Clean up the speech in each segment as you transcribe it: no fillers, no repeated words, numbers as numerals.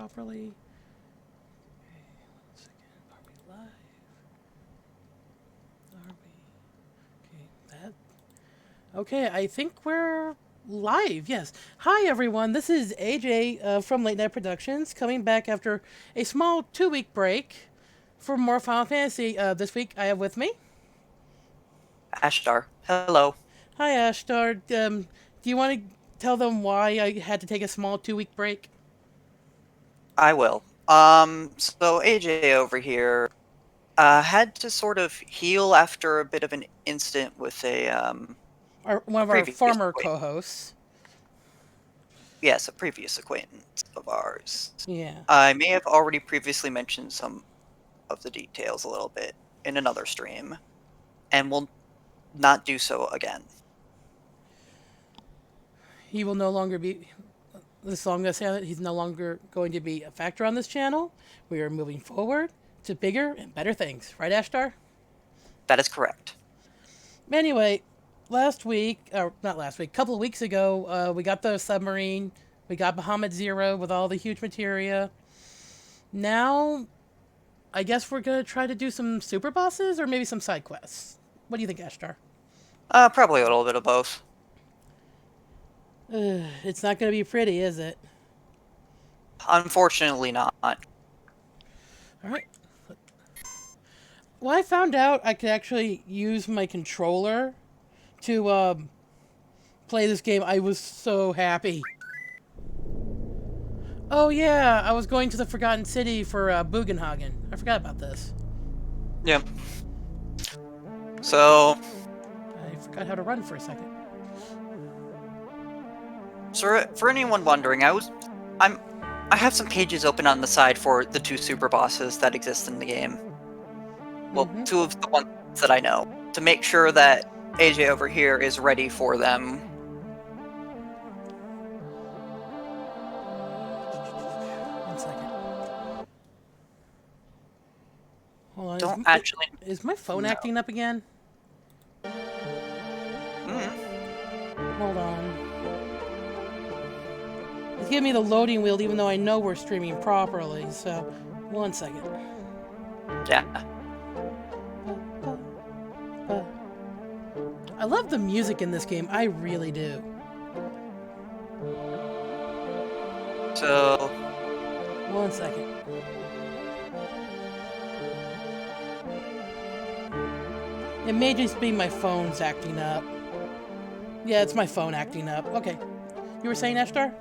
properly. Okay, 1 second. Are we live? Are we? Okay, that. Okay, I think we're live. Yes. Hi, everyone. This is AJ from Late Night Productions, coming back after a small 2-week break for more Final Fantasy. This week, I have with me. Ashtar, hello. Hi, Ashtar. Do you want to tell them why I had to take a small 2-week break? I will. So AJ over here had to sort of heal after a bit of an incident with One a of our previous former acquaintance. co-hosts. Yes, a previous acquaintance of ours. Yeah. I may have already previously mentioned some of the details a little bit in another stream, and will not do so again. He will no longer be. This long as he's no longer going to be a factor on this channel. We are moving forward to bigger and better things, right, Ashtar? That is correct. Anyway, last week, or not last week, a couple of weeks ago, we got the submarine. We got Bahamut Zero with all the huge materia. Now, I guess we're gonna try to do some super bosses or maybe some side quests. What do you think, Ashtar? Probably a little bit of both. It's not gonna be pretty, is it? Unfortunately not. All right. Well, I found out I could actually use my controller to play this game. I was so happy. Oh yeah, I was going to the Forgotten City for Bugenhagen. I forgot about this. Yep. So, I forgot how to run for a second. for anyone wondering, I have some pages open on the side for the 2 super bosses that exist in the game. Well, 2 of the ones that I know, to make sure that AJ over here is ready for them. One second. Hold on. Don't actually. Is my phone No. acting up again? Hold on. It's giving me the loading wheel even though I know we're streaming properly, so 1 second. Yeah. I love the music in this game. I really do. So, 1 second. It may just be my phone's acting up. Yeah, it's my phone acting up. Okay. You were saying, Ashtar?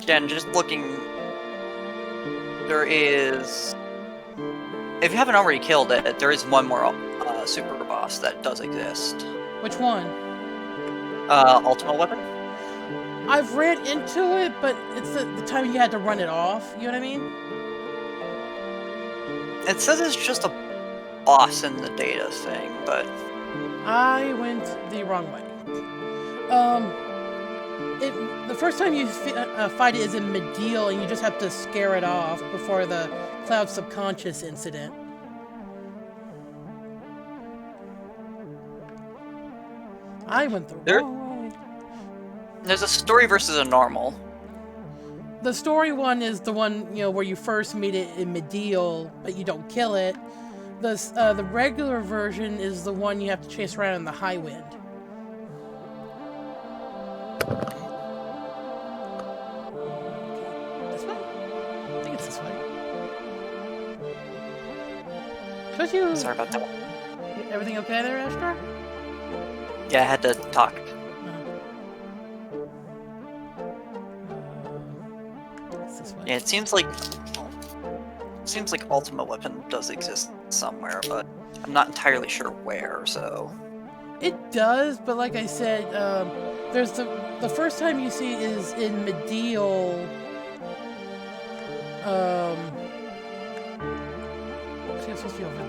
again, just looking, there is. If you haven't already killed it, there is one more super boss that does exist. Which one? Ultimate Weapon? I've ran into it, but it's the time you had to run it off. You know what I mean? It says it's just a boss in the data thing, but I went the wrong way. The first time you fight it is in Medeal, and you just have to scare it off before the Cloud Subconscious incident. I went the wrong way. There's a story versus a normal. The story one is the one, where you first meet it in Medeal, but you don't kill it. The regular version is the one you have to chase around in the High Wind. This way? I think it's this way. Don't you... Sorry about that. Everything okay there, Ashtar? Yeah, I had to talk. This way. Yeah, it seems like Ultimate Weapon does exist somewhere, but I'm not entirely sure where. So it does, but like I said, there's the first time you see it is in Medeal. It's supposed to be over there.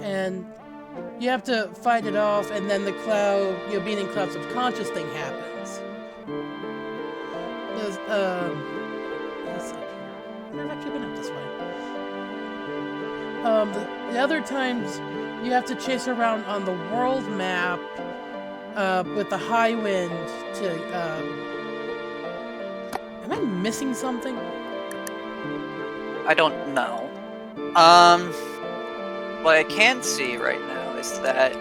And you have to fight it off, and then the cloud, being in Cloud Subconscious thing happens. There's, let's see here. I've actually been up this way. The other times, you have to chase around on the world map, with the high wind to. Am I missing something? I don't know. What I can see right now is that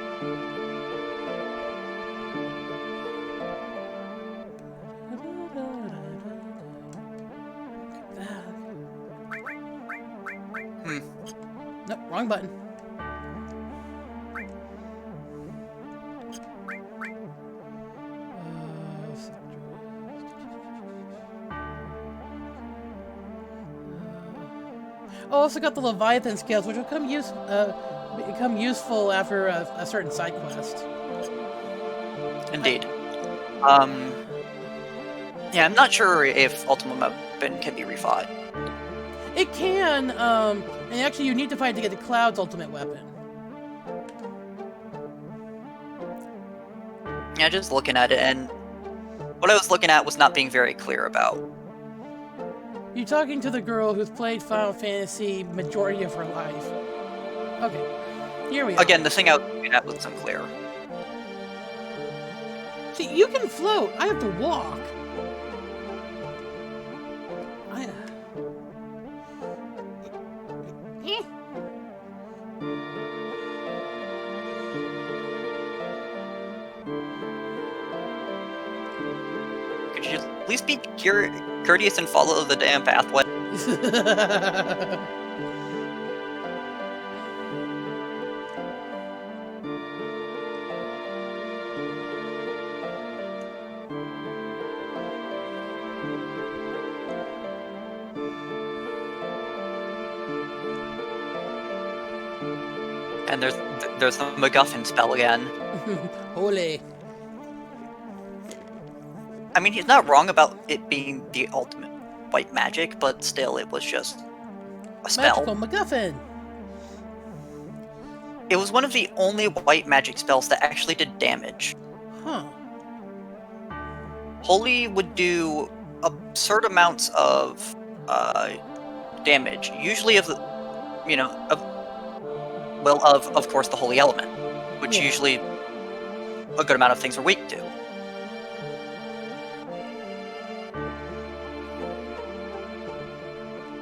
Nope, wrong button. Also got the Leviathan scales, which will become useful after a certain side quest. indeed. Yeah, I'm not sure if Ultimate Weapon can be refought. It can, and actually you need to fight to get the Cloud's ultimate weapon. Yeah, just looking at it, and what I was looking at was not being very clear about. You're talking to the girl who's played Final Fantasy majority of her life. Okay, here we are. Again, the thing I was looking at was unclear. See, you can float. I have to walk. Could you at least be courteous and follow the damn pathway? And there's the MacGuffin spell again. Holy. I mean, he's not wrong about it being the ultimate white magic, but still, it was just a spell. Magical MacGuffin. It was one of the only white magic spells that actually did damage. Huh. Holy would do absurd amounts of damage, usually of the, of course the holy element, which Yeah. usually a good amount of things are weak to.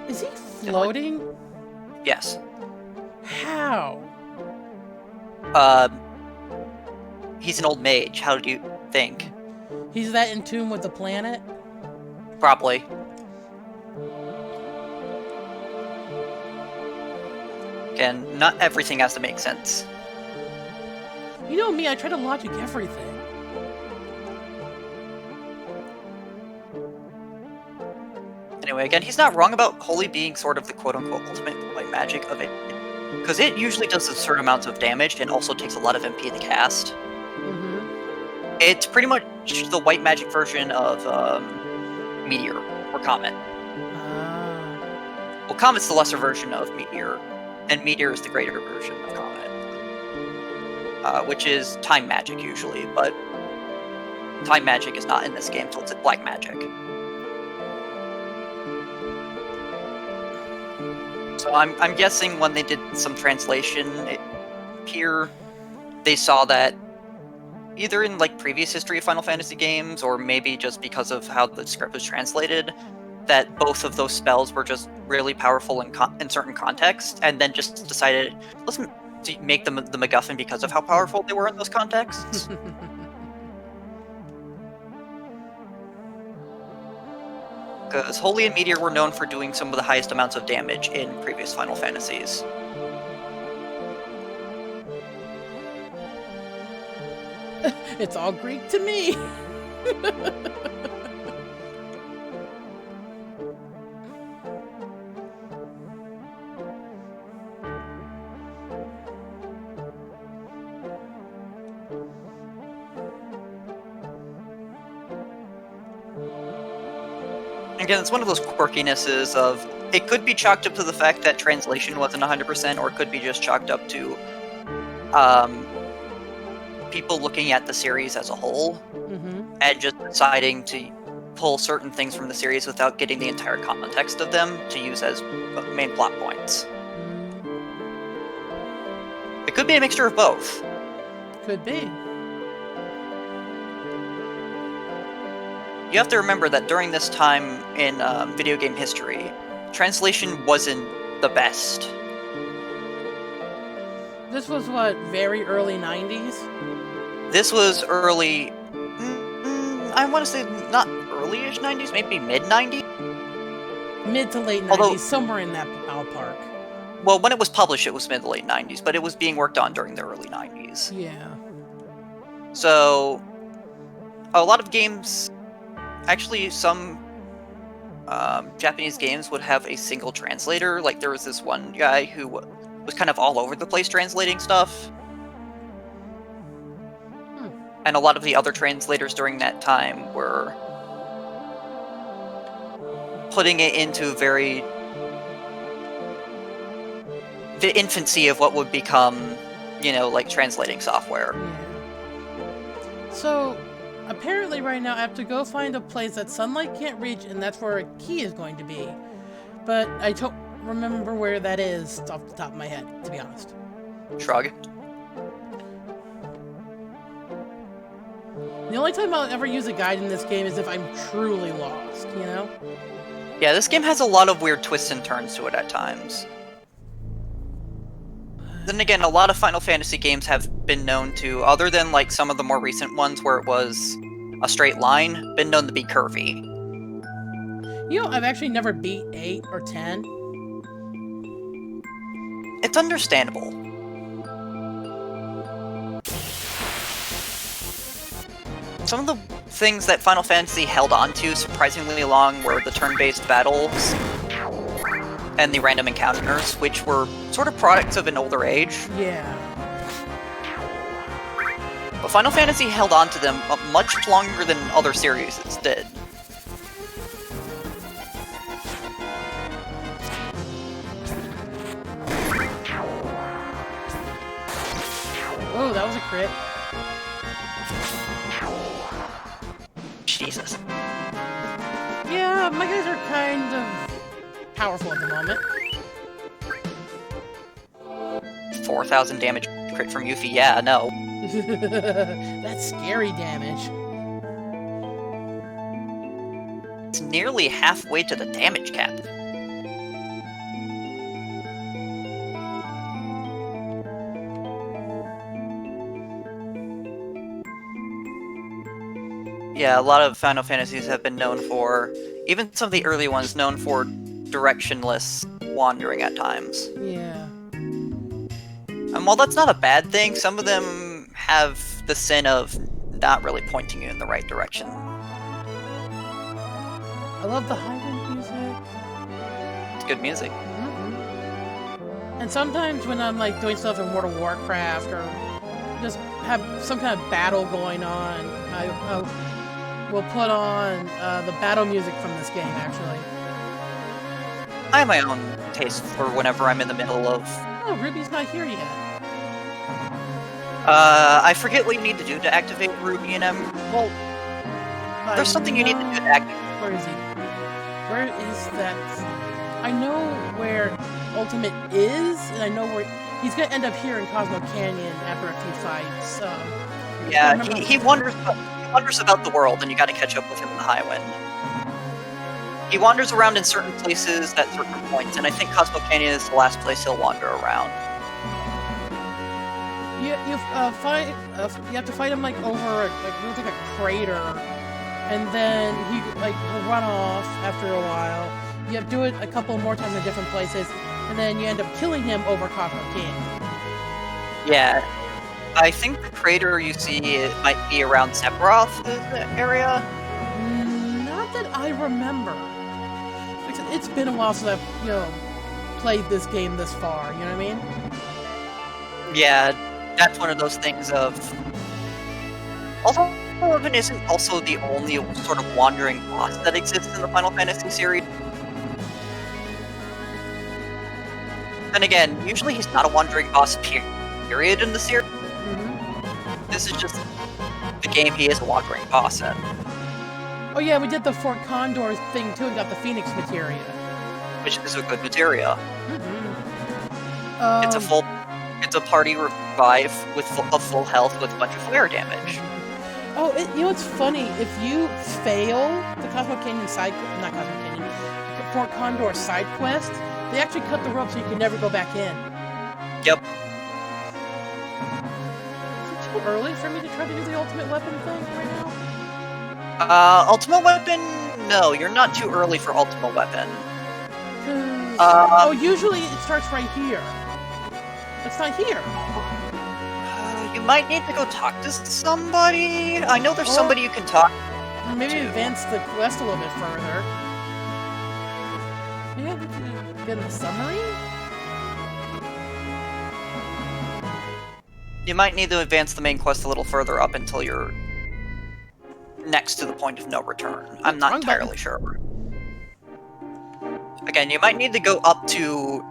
Is he floating? Yes. How? He's an old mage. How do you think? He's that in tune with the planet? Probably. Again, not everything has to make sense. You know me, I try to logic everything. Anyway, again, he's not wrong about Holy being sort of the quote-unquote ultimate white magic of it. Because it usually does absurd amounts of damage and also takes a lot of MP to cast. Mm-hmm. It's pretty much the white magic version of Meteor or Comet. Ah. Well, Comet's the lesser version of Meteor, and Meteor is the greater version of Comet. Which is time magic usually, but time magic is not in this game, so it's black magic. So I'm guessing when they did some translation here, they saw that either in like previous history of Final Fantasy games, or maybe just because of how the script was translated, that both of those spells were just really powerful in certain contexts, and then just decided, let's make them the MacGuffin because of how powerful they were in those contexts. Because Holy and Meteor were known for doing some of the highest amounts of damage in previous Final Fantasies. It's all Greek to me. Again, it's one of those quirkinesses of, it could be chalked up to the fact that translation wasn't 100%, or it could be just chalked up to people looking at the series as a whole, and just deciding to pull certain things from the series without getting the entire context of them to use as main plot points. It could be a mixture of both. Could be. you have to remember that during this time in video game history, translation wasn't the best. This was what, very early 90s? This was early... I want to say not early-ish 90s, maybe mid-90s? Mid to late 90s, Although- somewhere in that ballpark. Well, when it was published, it was mid to late 90s, but it was being worked on during the early 90s. Yeah. So, a lot of games... Actually, some Japanese games would have a single translator. Like, there was this one guy who was kind of all over the place translating stuff. And a lot of the other translators during that time were putting it into the infancy of what would become, like translating software. Yeah. So, apparently right now I have to go find a place that sunlight can't reach, and that's where a key is going to be. But I don't remember where that is off the top of my head, to be honest. Shrug. The only time I'll ever use a guide in this game is if I'm truly lost, you know? Yeah, this game has a lot of weird twists and turns to it at times. Then again, a lot of Final Fantasy games have been known to, other than like some of the more recent ones where it was a straight line, been known to be curvy. You know, I've actually never beat 8 or 10. It's understandable. Some of the things that Final Fantasy held on to surprisingly long were the turn-based battles and the random encounters, which were sort of products of an older age. Yeah. But Final Fantasy held on to them much longer than other series did. Oh, that was a crit. Jesus. Yeah, my guys are kind of powerful at the moment. 4,000 damage crit from Yuffie, yeah, no. That's scary damage. It's nearly halfway to the damage cap. Yeah, a lot of Final Fantasies have been known for, even some of the early ones, known for directionless wandering at times. Yeah. And while that's not a bad thing, some of them have the sin of not really pointing you in the right direction. I love the high-end music. It's good music. And sometimes when I'm like doing stuff in World of Warcraft or just have some kind of battle going on, I will put on the battle music from this game, actually. I have my own taste for whenever I'm in the middle of... Oh, Ruby's not here yet. I forget what you need to do to activate Ruby and M. Well, there's something you need to do to activate... Where is he? Where is that? I know where Ultimate is, and I know where... He's gonna end up here in Cosmo Canyon after a few fights. Yeah, he wanders about the world, and you gotta catch up with him in the Highwind. He wanders around in certain places at certain points, and I think Cosmo Canyon is the last place he'll wander around. You have to fight him like over a crater, and then he'll run off after a while. You have to do it a couple more times in different places, and then you end up killing him over Cosmo Canyon. Yeah, I think the crater you see it might be around Sephiroth area. Not that I remember. It's been a while since I've played this game this far. You know what I mean? Yeah, that's one of those things of... Also, Eleven isn't also the only sort of wandering boss that exists in the Final Fantasy series. Then again, usually he's not a wandering boss period in the series. This is just the game he is a wandering boss in. Oh yeah, we did the Fort Condor thing too and got the Phoenix materia. Which is a good materia. It's a party revive with full health with a bunch of flare damage. Oh, you know what's funny? If you fail the Cosmo Canyon side, not Cosmo Canyon, Fort Condor side quest, they actually cut the rope so you can never go back in. Yep. Is it too early for me to try to do the ultimate weapon thing right now? Ultimate weapon? No, you're not too early for ultimate weapon. Oh, usually it starts right here. It's not here. You might need to go talk to somebody. I know there's somebody you can talk Or maybe advance the quest a little bit further. Maybe I need to get in the summary? You might need to advance the main quest a little further up until you're next to the point of no return. I'm not entirely sure. Again, you might need to go up to,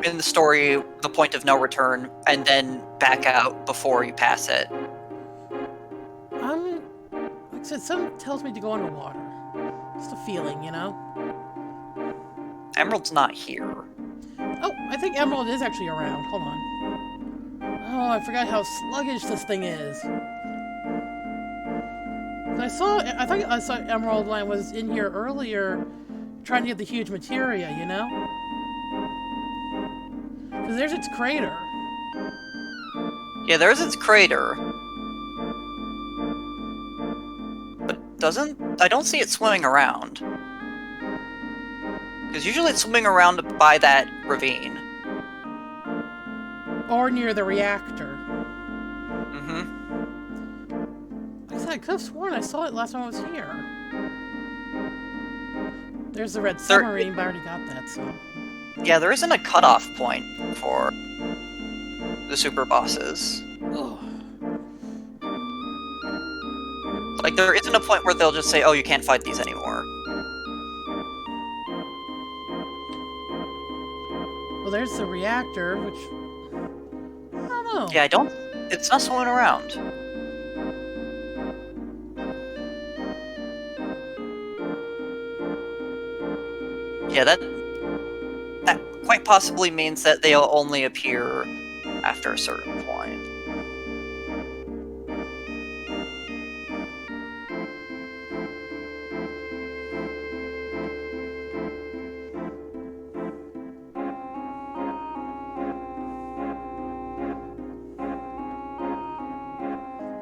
in the story, the point of no return, and then back out before you pass it. Like I said, something tells me to go underwater. Just a feeling, you know? Emerald's not here. Oh, I think Emerald is actually around. Hold on. Oh, I forgot how sluggish this thing is. I thought I saw Emerald when I was in here earlier trying to get the huge materia, you know? Because there's its crater. Yeah, there's its crater. But I don't see it swimming around. Because usually it's swimming around by that ravine. Or near the reactor. Mm-hmm. Like I said, I could have sworn I saw it last time I was here. There's the red submarine, but I already got that, so... Yeah, there isn't a cutoff point for the super bosses. Ugh. Like, there isn't a point where they'll just say, oh, you can't fight these anymore. Well, there's the reactor, which... I don't know. Yeah, it's not swimming around. Yeah, that quite possibly means that they'll only appear after a certain point.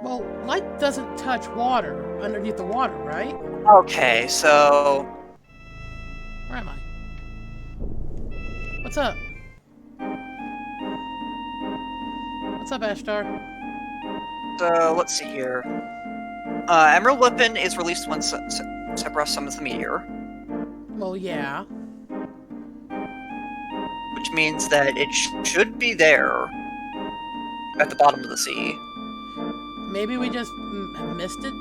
Well, light doesn't touch water underneath the water, right? Okay, so... Where am I? What's up? What's up, Ashtar? So, let's see here. Emerald Weapon is released when Sephiroth summons the meteor. Well, yeah. Which means that it should be there at the bottom of the sea. Maybe we just missed it?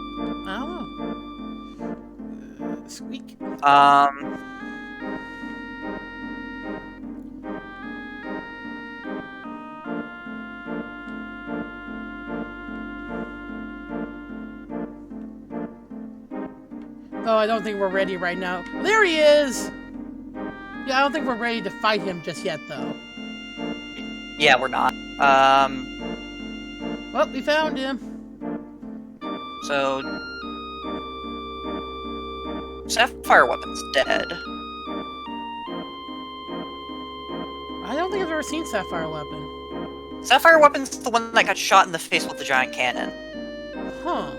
I don't know. Squeak. Oh, I don't think we're ready right now. There he is! Yeah, I don't think we're ready to fight him just yet, though. Yeah, we're not. Well, we found him. So... Sapphire Weapon's dead. I don't think I've ever seen Sapphire Weapon. Sapphire Weapon's the one that got shot in the face with the giant cannon. Huh.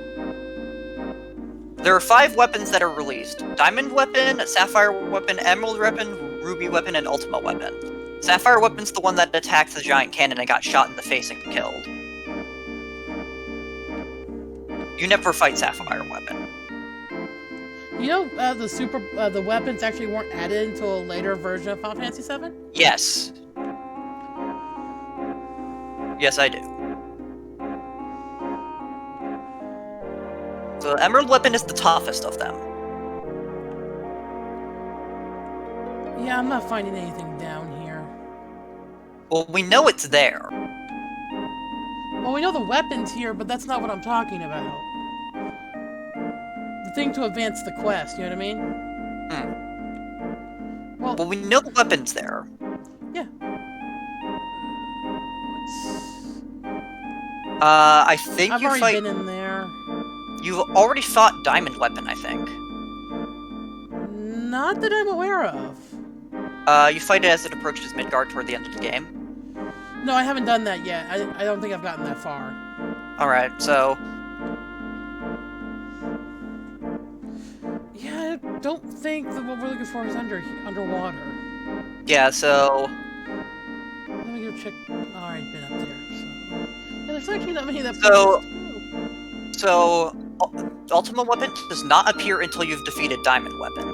There are 5 weapons that are released. Diamond Weapon, Sapphire Weapon, Emerald Weapon, Ruby Weapon, and Ultimate Weapon. Sapphire Weapon's the one that attacked the giant cannon and got shot in the face and killed. You never fight Sapphire Weapon. You know, the weapons actually weren't added until a later version of Final Fantasy VII? Yes. Yes, I do. So Emerald Weapon is the toughest of them. Yeah, I'm not finding anything down here. Well, we know it's there. Well, we know the weapon's here, but that's not what I'm talking about. The thing to advance the quest, you know what I mean? Well, we know the weapon's there. Yeah. I think I've you already fight. been in there. You've already fought Diamond Weapon, I think. Not that I'm aware of. You fight it as it approaches Midgard toward the end of the game. No, I haven't done that yet. I don't think I've gotten that far. Alright, so... Yeah, I don't think that what we're looking for is underwater. Yeah, so... Let me go check. Oh, I've been up there. So. Yeah, there's actually not many that So- places to So... Ultima Weapon does not appear until you've defeated Diamond Weapon.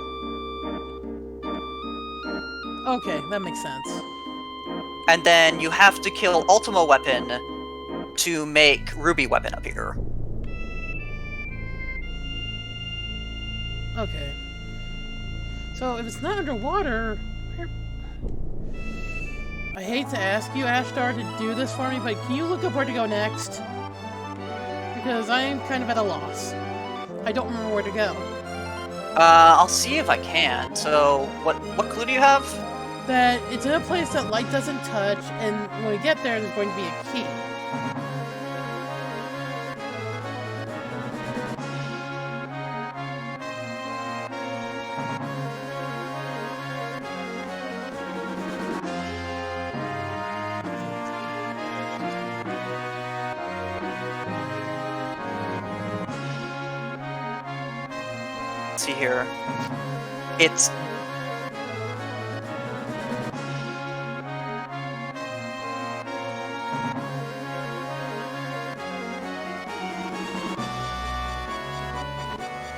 go. Okay, that makes sense. And then you have to kill Ultima Weapon to make Ruby Weapon appear. Okay. So if it's not underwater, where... I hate to ask you, Ashtar, to do this for me, but can you look up where to go next? Because I am kind of at a loss. I don't remember where to go. I'll see if I can. So, what clue do you have? That it's in a place that light doesn't touch, and when we get there, there's going to be a key. Let's see here. It's...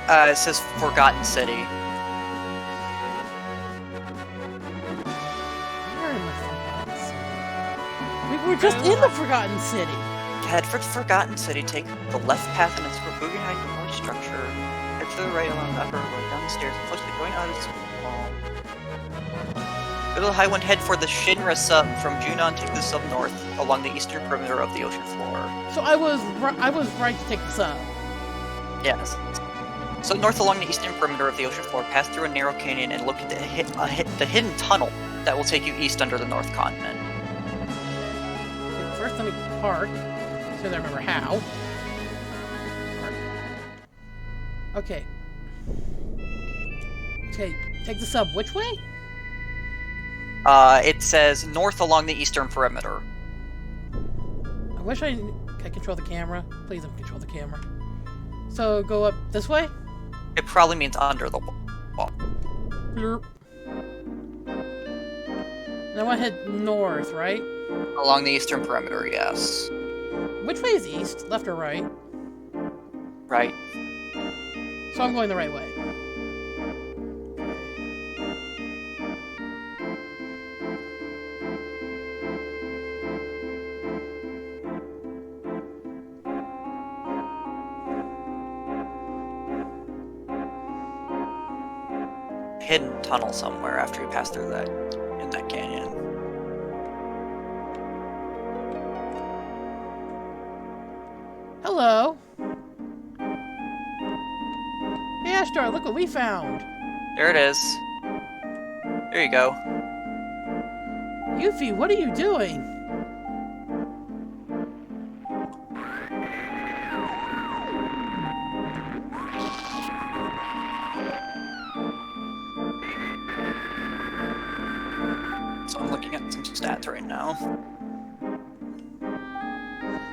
it says Forgotten City. Where in the Forgotten City? We were just in the Forgotten City. Head for the Forgotten City, take the left path and it's for moving behind the north structure. Head to the right along the upper road down the stairs, close to going out of the wall. Go to the Highwind, head for the Shinra sub from Junon, take the sub north along the eastern perimeter of the ocean floor. So I was right to take this up. Yes. So north along the eastern perimeter of the ocean floor, pass through a narrow canyon and look at the hidden tunnel that will take you east under the North Continent. Okay, first let me park, so I remember how. Park. Okay. Okay, take the sub which way? It says north along the eastern perimeter. I wish I could control the camera. Please let me control the camera. So go up this way? It probably means under the wall. Blurp. And I want to head north, right? Along the eastern perimeter, yes. Which way is east? Left or right? Right. So I'm going the right way. Hidden tunnel somewhere after you pass through that in that canyon. Hello. Hey Ashtar, look what we found. There it is. There you go. Yuffie, what are you doing? So I'm looking at some stats right now.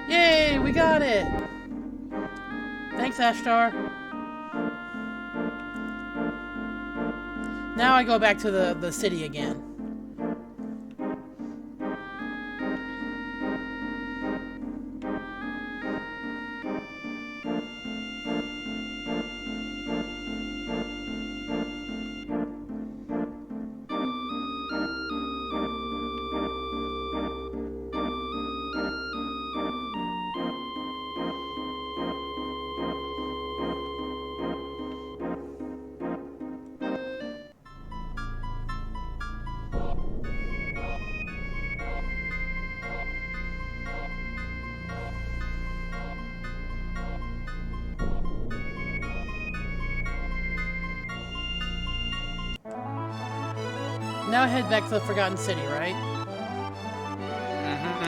Yay, we got it! Thanks, Ashtar. Now I go back to the city again. Now I head back to the Forgotten City, right? Mm-hmm.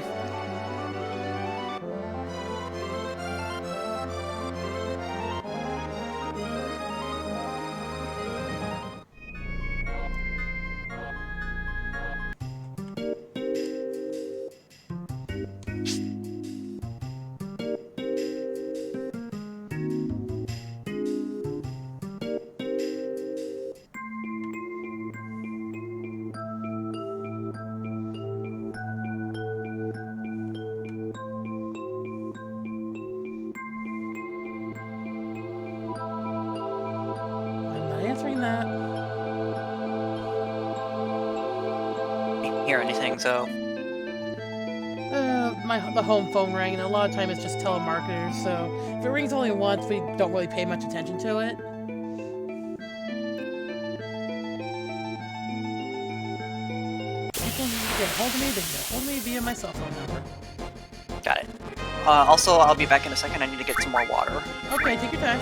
hear anything, so... The home phone rang, and a lot of time it's just telemarketers, so if it rings only once, we don't really pay much attention to it. People need to get a hold of me, they can get a hold of me via my cell phone number. Got it. Also, I'll be back in a second. I need to get some more water. Okay, take your time.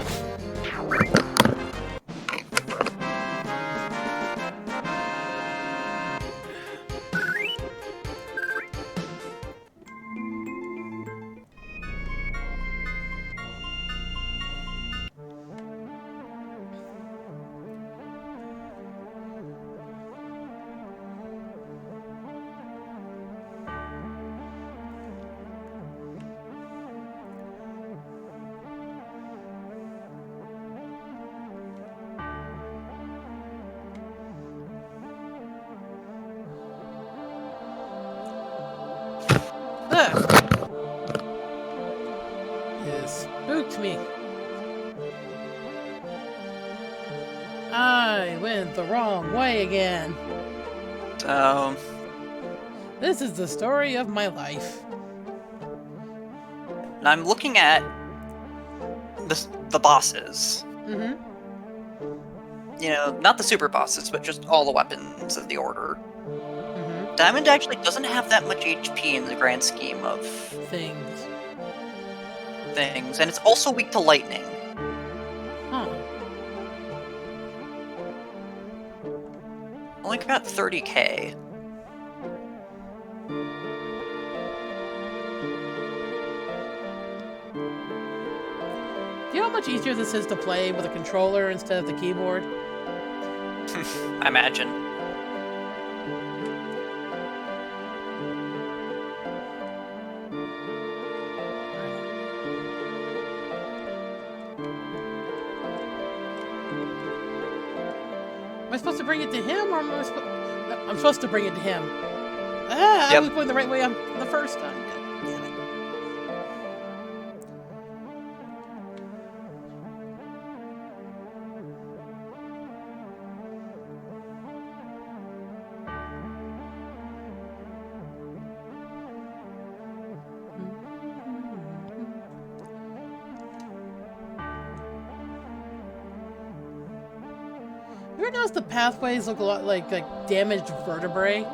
It spooked me. I went the wrong way again. This is the story of my life. And I'm looking at the bosses. Mm-hmm. You know, not the super bosses, but just all the weapons of the Order. Mm-hmm. Diamond actually doesn't have that much HP in the grand scheme of Things. and it's also weak to lightning. Huh. Only got 30k. Do you know how much easier this is to play with a controller instead of the keyboard? I imagine. Am I supposed to bring it to him, or am I supposed... No, I'm supposed to bring it to him. I was going the right way on the first time. Damn it. You ever notice the pathways look a lot like damaged vertebrae?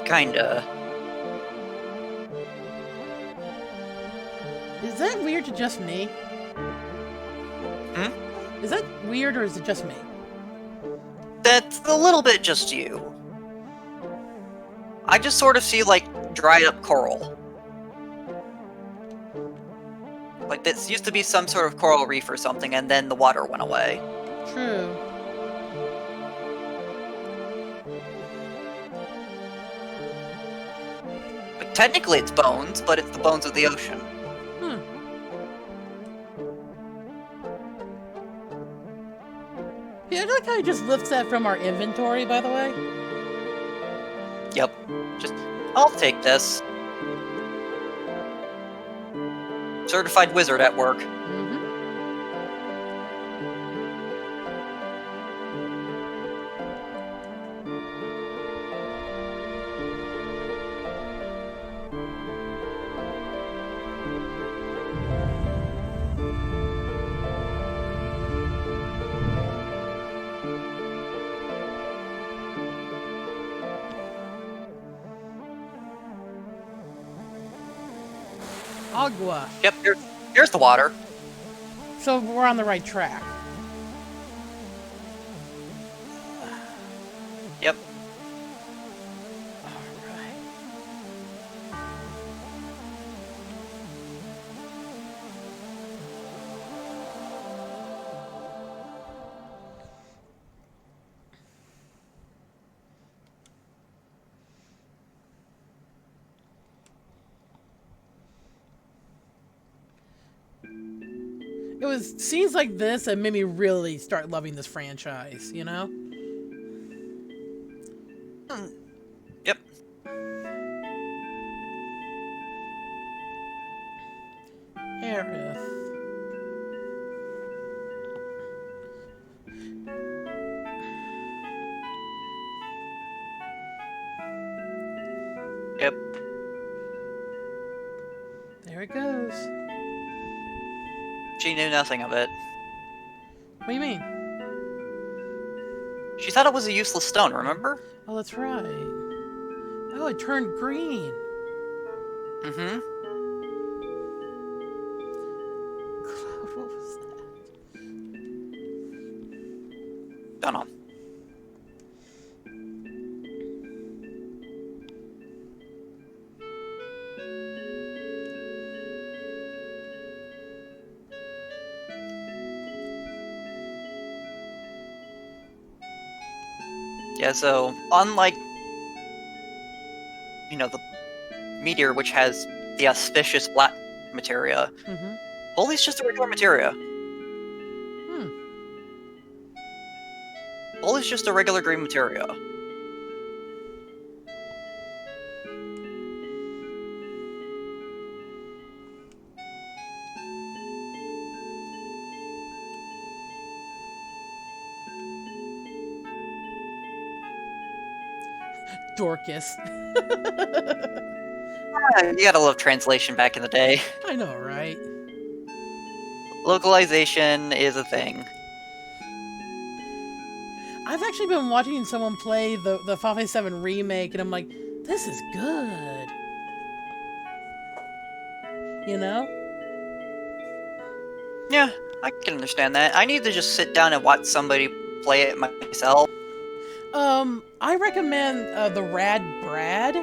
Kinda. Is that weird to just me? Hmm? Is that weird, or is it just me? That's a little bit just you. I just sort of see, like, dried up coral. Like, this used to be some sort of coral reef or something, and then the water went away. True. Like, technically it's bones, but it's the bones of the ocean. Hmm. Yeah, I like how he just lifts that from our inventory, by the way. Yep. Just, I'll take this. Certified wizard at work. Mm-hmm. Agua. Yep, here's the water. So we're on the right track. Yep. Alright. It was scenes like this that made me really start loving this franchise, you know? Yep. Aerith. She knew nothing of it. What do you mean? She thought it was a useless stone, remember? Oh, that's right. Oh, it turned green. Mm-hmm. What was that? Don't know. Yeah, so unlike, the meteor, which has the auspicious black materia, Mm-hmm. Holy's just a regular materia. Hmm. Holy's just a regular green materia. Dorcas. You gotta love translation back in the day. I know, right? Localization is a thing. I've actually been watching someone play the Final Fantasy VII Remake, and I'm like, this is good. You know? Yeah, I can understand that. I need to just sit down and watch somebody play it myself. I recommend the Rad Brad.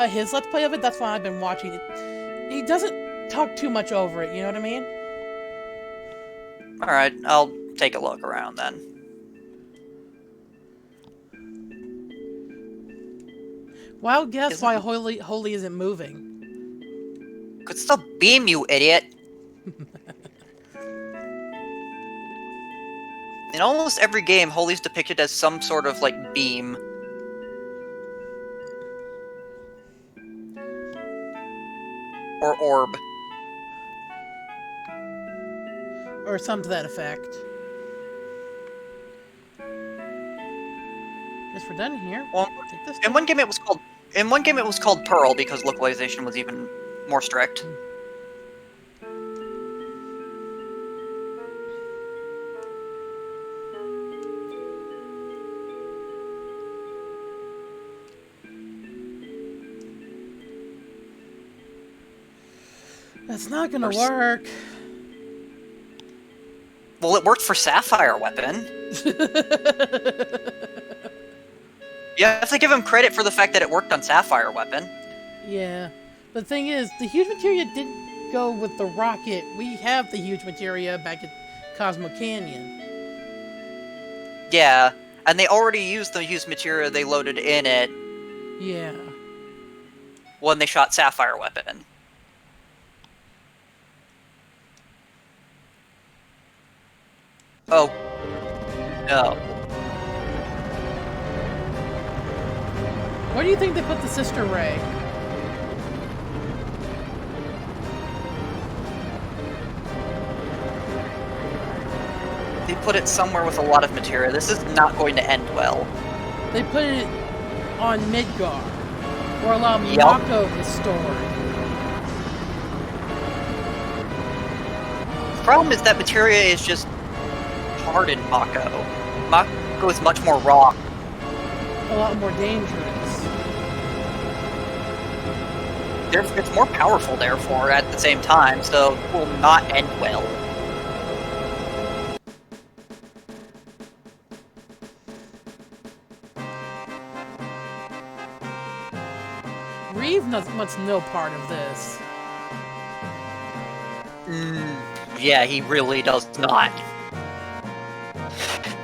His Let's Play of it, that's why I've been watching it. He doesn't talk too much over it, you know what I mean? Alright, I'll take a look around then. Wild guess why Holy isn't moving. Could still beam, you idiot! In almost every game, Holy's depicted as some sort of, beam. Or orb. Or something to that effect. Guess we're done here. Well, Take this in one game it was called Pearl because localization was even more strict. That's not gonna work. Well, it worked for Sapphire Weapon. You have to give him credit for the fact that it worked on Sapphire Weapon. Yeah. The thing is, the huge materia didn't go with the rocket. We have the huge materia back at Cosmo Canyon. Yeah, and they already used the huge materia they loaded in it Yeah. when they shot Sapphire Weapon. Oh. No. Where do you think they put the sister ray? They put it somewhere with a lot of materia. This is not going to end well. They put it on Midgar, where a lot of Yep. Mako is stored. The problem is that materia is just hard in Mako. Mako is much more raw. A lot more dangerous. It's more powerful, therefore, at the same time, so it will not end well. Reeve wants no part of this. Yeah, he really does not.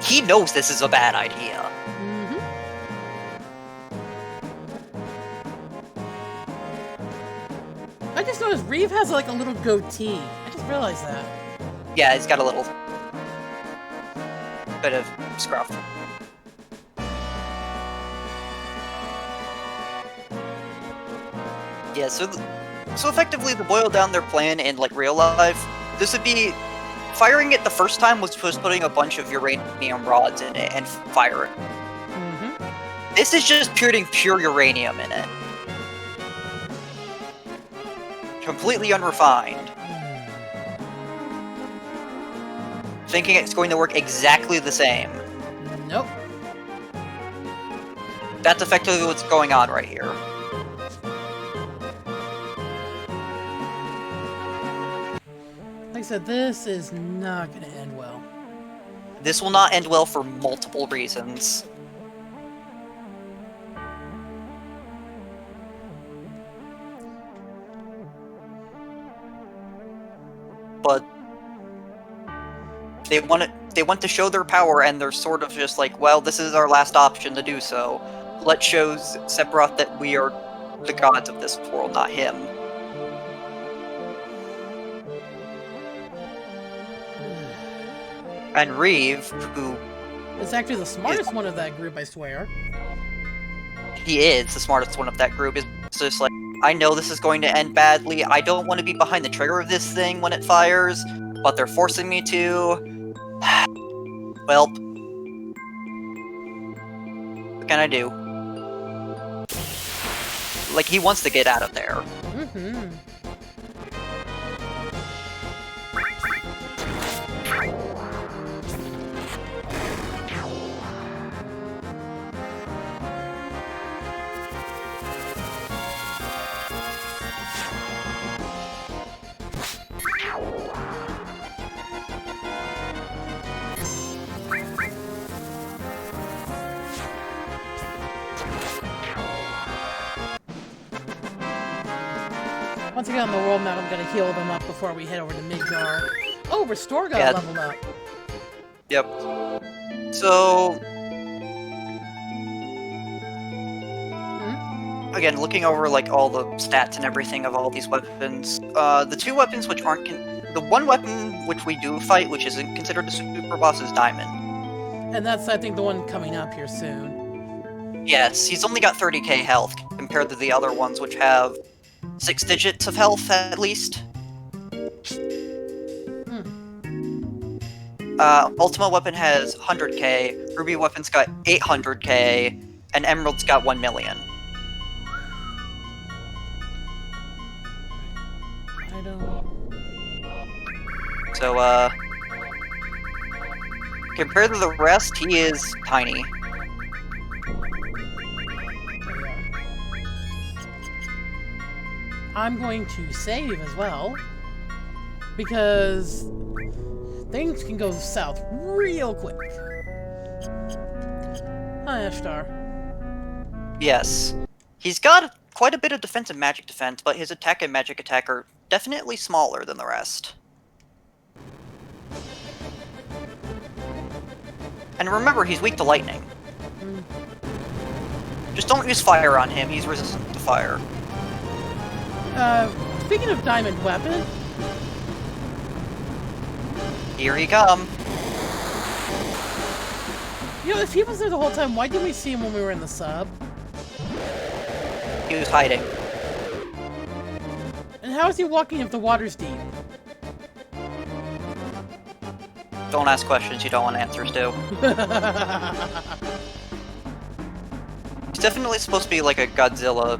He knows this is a bad idea. Mm-hmm. I just noticed Reeve has like a little goatee. I just realized that. Yeah, he's got a little bit of scruff. Yeah, so effectively, to boil down their plan in real life, this would be firing it the first time was just putting a bunch of uranium rods in it and fire it. Mm-hmm. This is just putting pure uranium in it. Completely unrefined. thinking it's going to work exactly the same. Nope. That's effectively what's going on right here. Like I said, this is not going to end well. This will not end well for multiple reasons. But they want to show their power, and they're sort of just like, well, this is our last option to do so. Let's show Sephiroth that we are the gods of this world, not him. And Reeve, who... It's actually the smartest one of that group, I swear. He is the smartest one of that group, is just like, I know this is going to end badly, I don't want to be behind the trigger of this thing when it fires, but they're forcing me to. Well, what can I do? Like, he wants to get out of there. Mm-hmm. Once again on the world map, I'm gonna heal them up before we head over to Midgar. Oh, Restore got leveled up. Yep. So... Again, looking over like all the stats and everything of all these weapons, the two weapons which aren't... the one weapon which we do fight, which isn't considered a super boss, is Diamond. And that's, I think, the one coming up here soon. Yes, he's only got 30k health, compared to the other ones which have 6 digits of health, at least. Ultima Weapon has 100k, Ruby Weapon's got 800k, and Emerald's got 1 million. I don't... So, compared to the rest, he is tiny. I'm going to save as well, because things can go south real quick. Hi, Ashtar. Yes. He's got quite a bit of defense and magic defense, but his attack and magic attack are definitely smaller than the rest. And remember, he's weak to lightning. Just don't use fire on him, he's resistant to fire. Speaking of Diamond Weapon... Here he come. You know, if he was there the whole time, why didn't we see him when we were in the sub? He was hiding. And how is he walking if the water's deep? Don't ask questions you don't want answers to. He's definitely supposed to be like a Godzilla...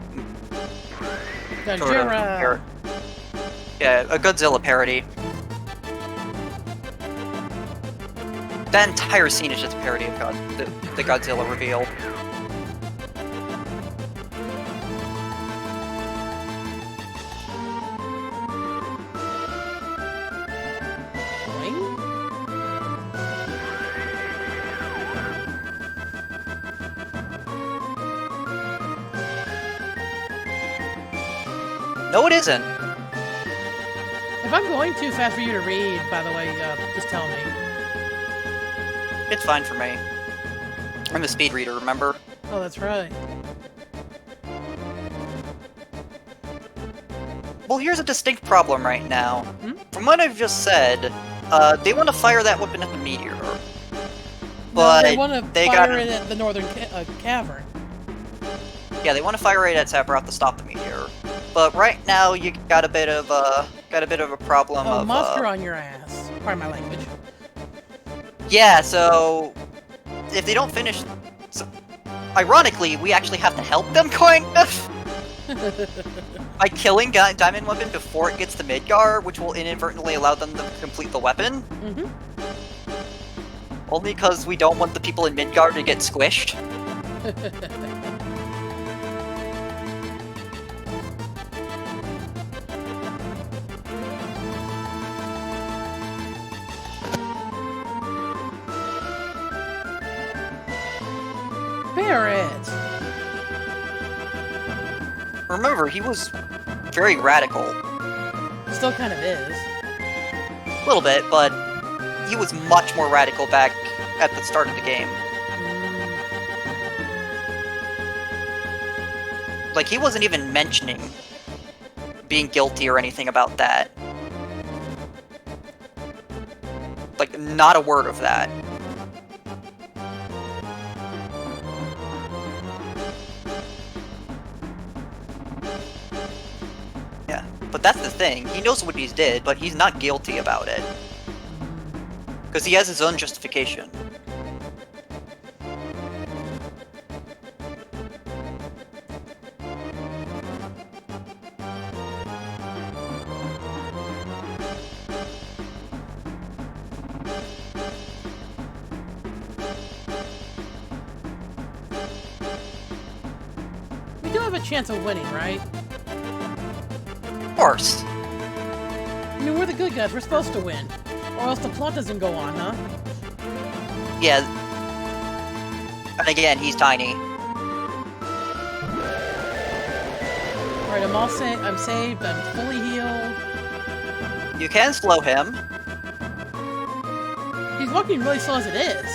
Gojira! Yeah, a Godzilla parody. That entire scene is just a parody of the Godzilla reveal. No, it isn't. If I'm going too fast for you to read, by the way, just tell me. It's fine for me. I'm a speed reader, remember? Oh, that's right. Well, here's a distinct problem right now. From what I've just said, they want to fire that weapon at the meteor. But no, they want to fire it at the northern cavern. Yeah, they want to fire it at Sephiroth to stop the meteor. But right now, you got a bit of a problem of monster on your ass. Pardon my language. Yeah, so if they don't finish, ironically, we actually have to help them, kind of, by killing Diamond Weapon before it gets to Midgar, which will inadvertently allow them to complete the weapon. Only because we don't want the people in Midgard to get squished. Barret! Remember, he was very radical. Still kind of is. A little bit, but he was much more radical back at the start of the game. Like, he wasn't even mentioning being guilty or anything about that. Like, not a word of that. Yeah, but that's the thing. He knows what he's did, but he's not guilty about it. Because he has his own justification. We do have a chance of winning, right? Of course. I mean, we're the good guys. We're supposed to win. Or else the plot doesn't go on, huh? Yeah. And again, he's tiny. Alright, I'm saved. I'm fully healed. You can slow him. He's walking really slow as it is.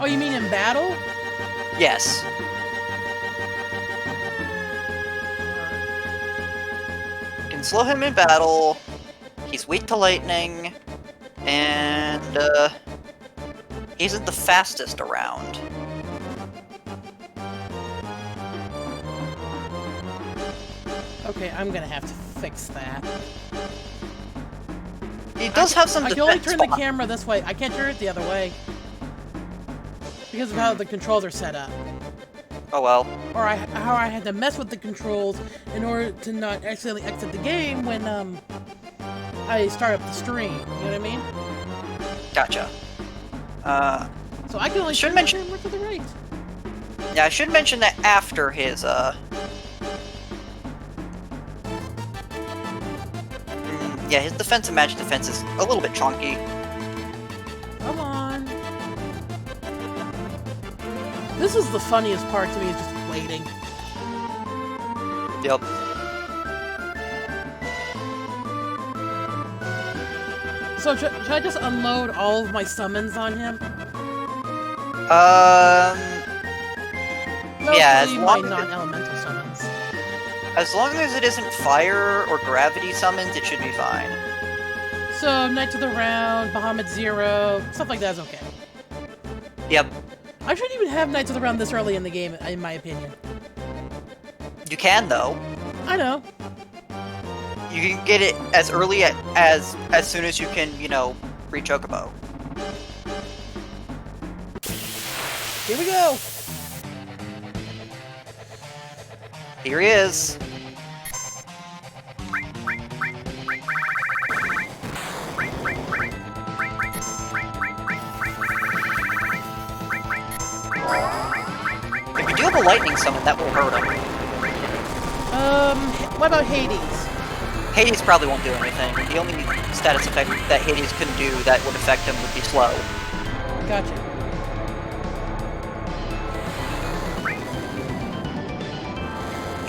Oh, you mean in battle? Yes. You can slow him in battle. He's weak to lightning. And, he isn't the fastest around. Okay, I'm gonna have to fix that. He does have some I can only defense turn the behind- camera this way. I can't turn it the other way. Because of how the controls are set up. Oh well. Or how I had to mess with the controls in order to not accidentally exit the game when I start up the stream. You know what I mean? Gotcha. So I can only Should turn mention- the camera to the right. Yeah, I should mention that after his, yeah, his defense and magic defense is a little bit chunky. Come on. This is the funniest part to me, is just waiting. Yep. So should I just unload all of my summons on him? Yeah, Mostly as my long as it- non-elemental summons. As long as it isn't fire or gravity summons, it should be fine. So Knights of the Round, Bahamut Zero, stuff like that is okay. Yep. I shouldn't even have Knights of the Round this early in the game, in my opinion. You can, though. I know. You can get it as early as soon as you can, you know, reach Chocobo. Here we go. Here he is. If you do have a lightning summon, that will hurt him. What about Hades? Hades probably won't do anything. The only status effect that Hades can do that would affect him would be slow. Gotcha.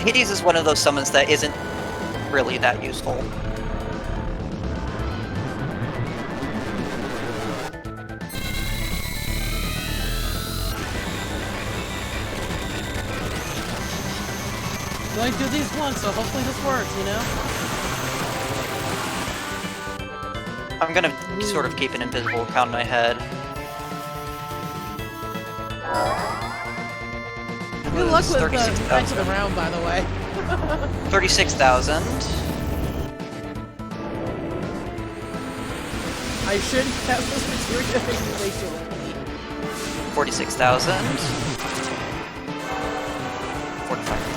Hades is one of those summons that isn't really that useful. We only do these once, so hopefully this works, you know? I'm gonna sort of keep an invisible count in my head. Good luck with the 36,000. Knights of the Round, by the way. 36,000. I should have this material way too late. 46,000. 45,000.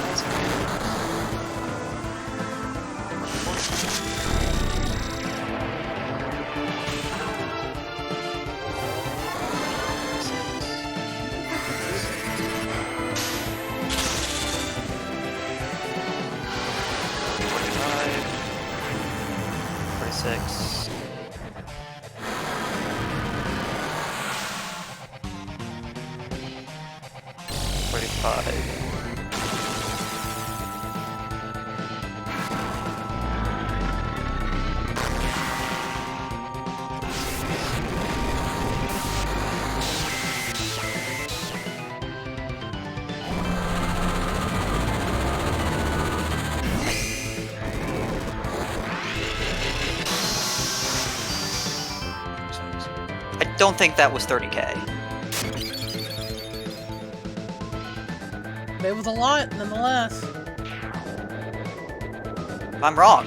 I don't think that was 30k. It was a lot, nonetheless. I'm wrong.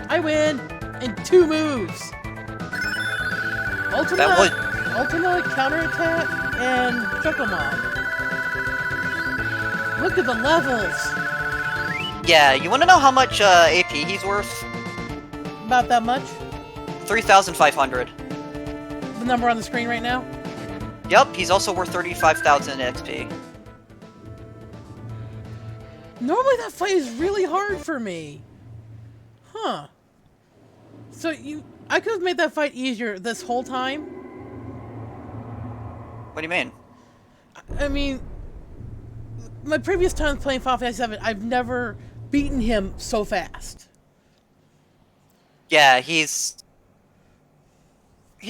I win in 2 moves. Ultimate, counterattack, and Chocomob. Look at the levels. Yeah, you want to know how much AP he's worth? About that much. 3,500. The number on the screen right now. Yep, he's also worth 35,000 XP. Normally that fight is really hard for me. Huh. So I could have made that fight easier this whole time? What do you mean? I mean, my previous times playing Final Fantasy VII, I've never beaten him so fast. Yeah, he's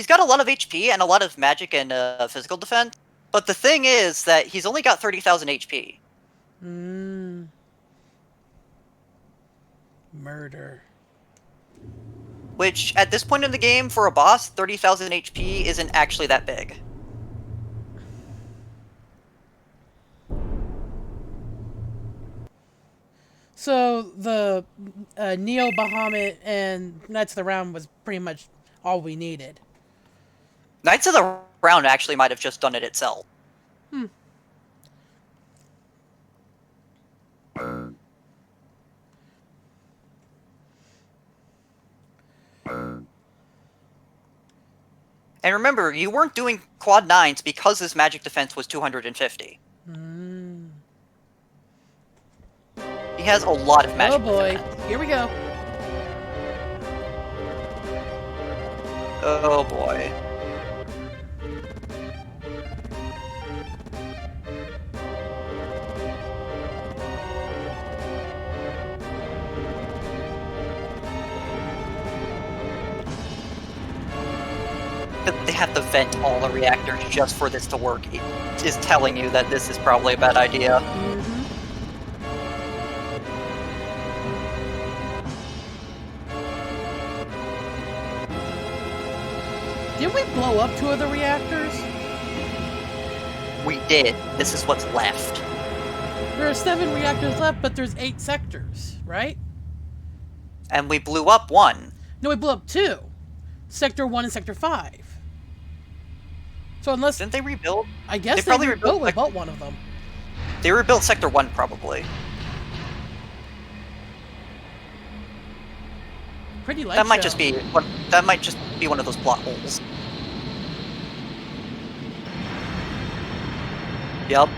got a lot of HP and a lot of magic and physical defense, but the thing is that he's only got 30,000 HP. Murder. Which, at this point in the game, for a boss, 30,000 HP isn't actually that big. So the Neo Bahamut and Knights of the Round was pretty much all we needed. Knights of the Round actually might have just done it itself. And remember, you weren't doing quad 9s because his magic defense was 250. He has a lot of magic defense. Oh boy, here we go. Oh boy. They have to vent all the reactors just for this to work. It is telling you that this is probably a bad idea. Did we blow up 2 of the reactors? We did. This is what's left. There are 7 reactors left, but there's 8 sectors, right? And we blew up 1. No, we blew up 2. Sector 1 and Sector 5. So unless... Didn't they rebuild? I guess They they probably rebuilt rebuilt, about one of them. They rebuilt Sector 1, probably. Pretty light That might show. just be one. That might just be one of those plot holes. Yep.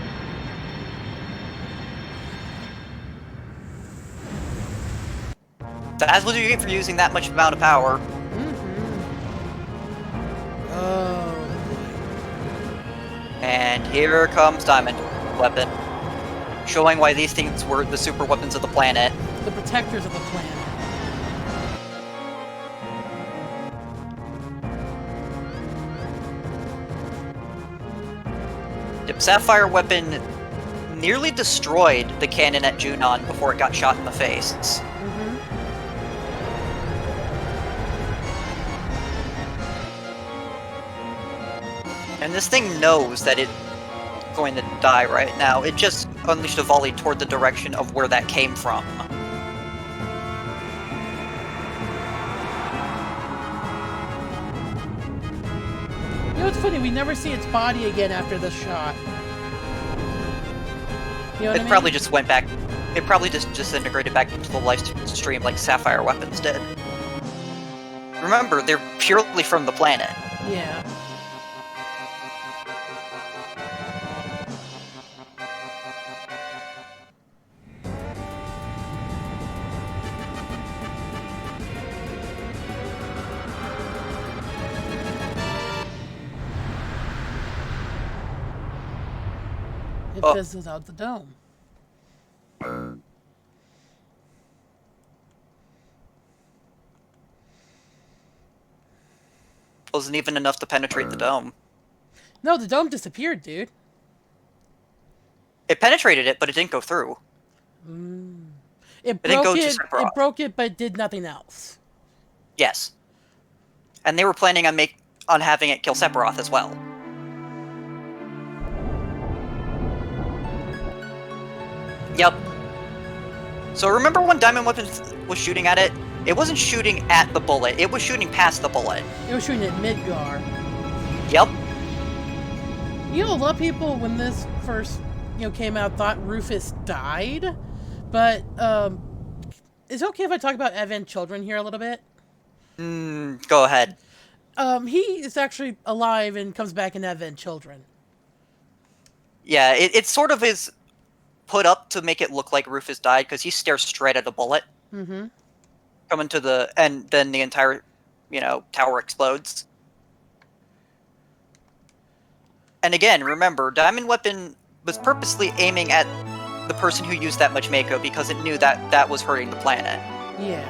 That's what you get for using that much amount of power. Oh. And here comes Diamond Weapon, showing why these things were the super weapons of the planet. The protectors of the planet. Yep, Sapphire Weapon nearly destroyed the cannon at Junon before it got shot in the face. And this thing knows that it's going to die right now. It just unleashed a volley toward the direction of where that came from. You know, it's funny, we never see its body again after this shot. You know what I It mean? probably just went back. It probably just disintegrated back into the life stream like Sapphire Weapons did. Remember, they're purely from the planet. Yeah. It Oh. fizzles out the dome. Wasn't even enough to penetrate the dome. No, the dome disappeared, dude. It penetrated it, but it didn't go through. It didn't broke go to it. It Sephiroth. broke it, but did nothing else. Yes. And they were planning on having it kill Sephiroth as well. Yep. So remember when Diamond Weapon was shooting at it? It wasn't shooting at the bullet, it was shooting past the bullet. It was shooting at Midgar. Yep. You know, a lot of people, when this first, came out, thought Rufus died. But, is it okay if I talk about Advent Children here a little bit? Go ahead. He is actually alive and comes back in Advent Children. Yeah, it sort of is put up to make it look like Rufus died, because he stares straight at the bullet. Mm-hmm. Coming to and then the entire, tower explodes. And again, remember, Diamond Weapon was purposely aiming at the person who used that much Mako because it knew that that was hurting the planet. Yeah.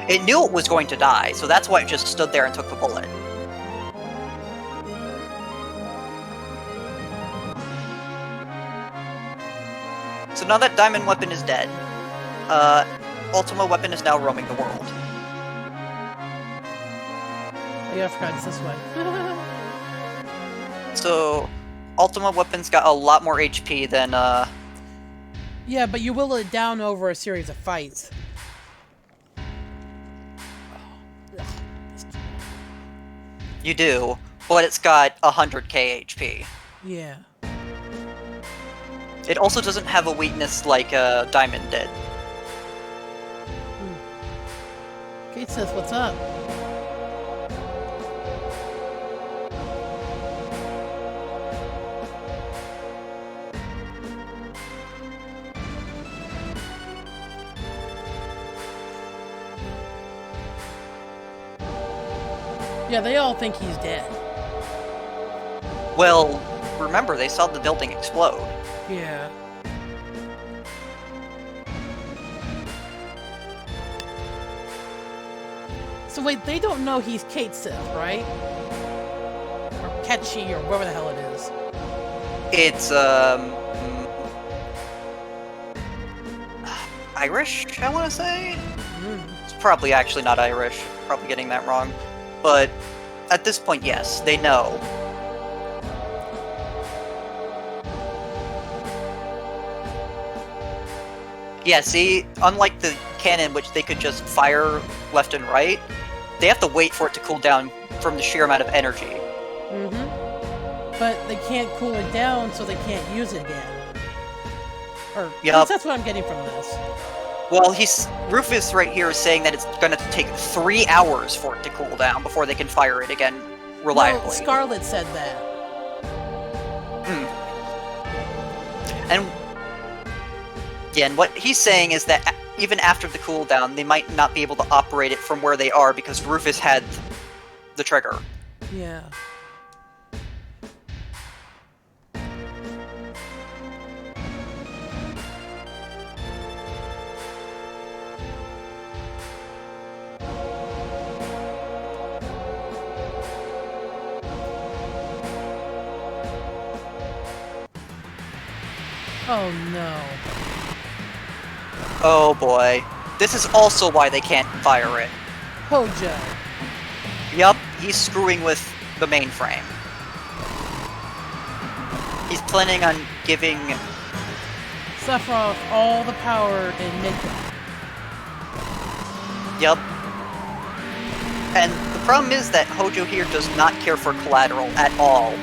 It knew it was going to die, so that's why it just stood there and took the bullet. So now that Diamond Weapon is dead, Ultima Weapon is now roaming the world. Oh, yeah, I forgot it's this way. So, Ultima Weapon's got a lot more HP than, Yeah, but you will it down over a series of fights. you do, but it's got 100k HP. Yeah. It also doesn't have a weakness like Diamond did. Kate says, what's up? Yeah, they all think he's dead. Well, remember, they saw the building explode. Yeah. So wait, they don't know he's Kate Sith, right? Or Ketchy, or whatever the hell it is. It's, Irish, I want to say? It's probably actually not Irish. Probably getting that wrong. But at this point, yes, they know. Yeah, see, unlike the cannon, which they could just fire left and right, they have to wait for it to cool down from the sheer amount of energy. But they can't cool it down, so they can't use it again. Or, at Yup. least that's what I'm getting from this. Well, Rufus right here is saying that it's going to take 3 hours for it to cool down before they can fire it again reliably. No, Scarlet said that. And what he's saying is that even after the cooldown, they might not be able to operate it from where they are because Rufus had the trigger. Yeah. Oh no. Oh boy. This is also why they can't fire it. Hojo. Yup, he's screwing with the mainframe. He's planning on giving... Sephiroth all the power in Midgar. Yup. And the problem is that Hojo here does not care for collateral at all.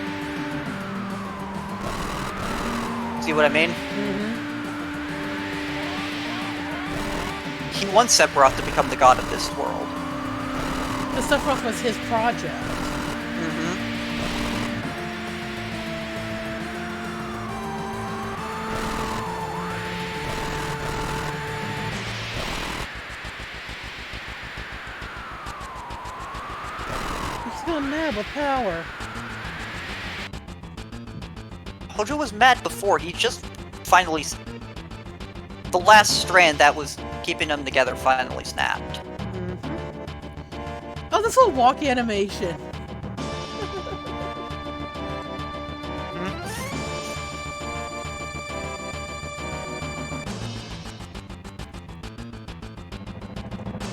See what I mean? He wants Sephiroth to become the god of this world. The Sephiroth was his project. He's gone mad with power. Hojo was mad before. He just finally... The last strand that was keeping them together finally snapped. Oh, this little walk animation.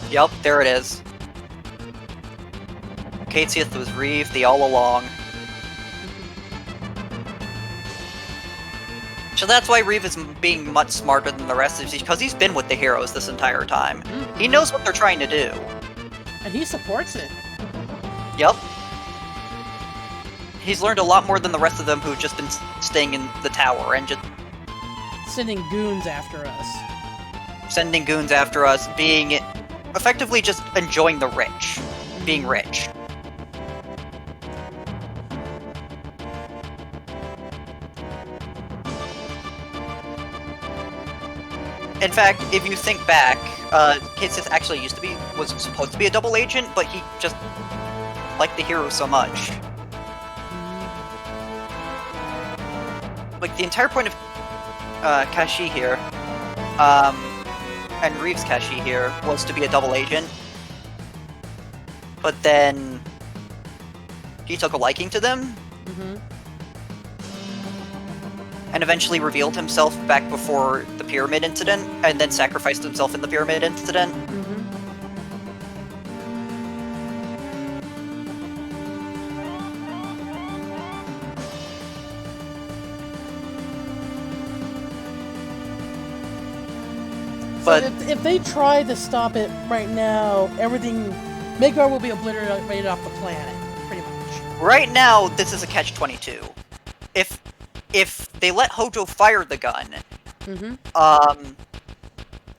Yup, there it is. Katesieth was Reeve the all along. So that's why Reeve is being much smarter than the rest, is because he's been with the heroes this entire time. He knows what they're trying to do. And he supports it. Yup. He's learned a lot more than the rest of them who've just been staying in the tower and just Sending goons after us. sending goons after us, being effectively just enjoying the rich. Being rich. In fact, if you think back, Katesieth actually was supposed to be a double agent, but he just liked the hero so much. Like, the entire point of Kashi here, and Reeve's Kashi here, was to be a double agent. But then he took a liking to them, and eventually revealed himself back before the Pyramid Incident, and then sacrificed himself in the Pyramid Incident. But So if they try to stop it right now, everything... Midgar will be obliterated off the planet, pretty much. right now, this is a catch-22. If they let Hojo fire the gun,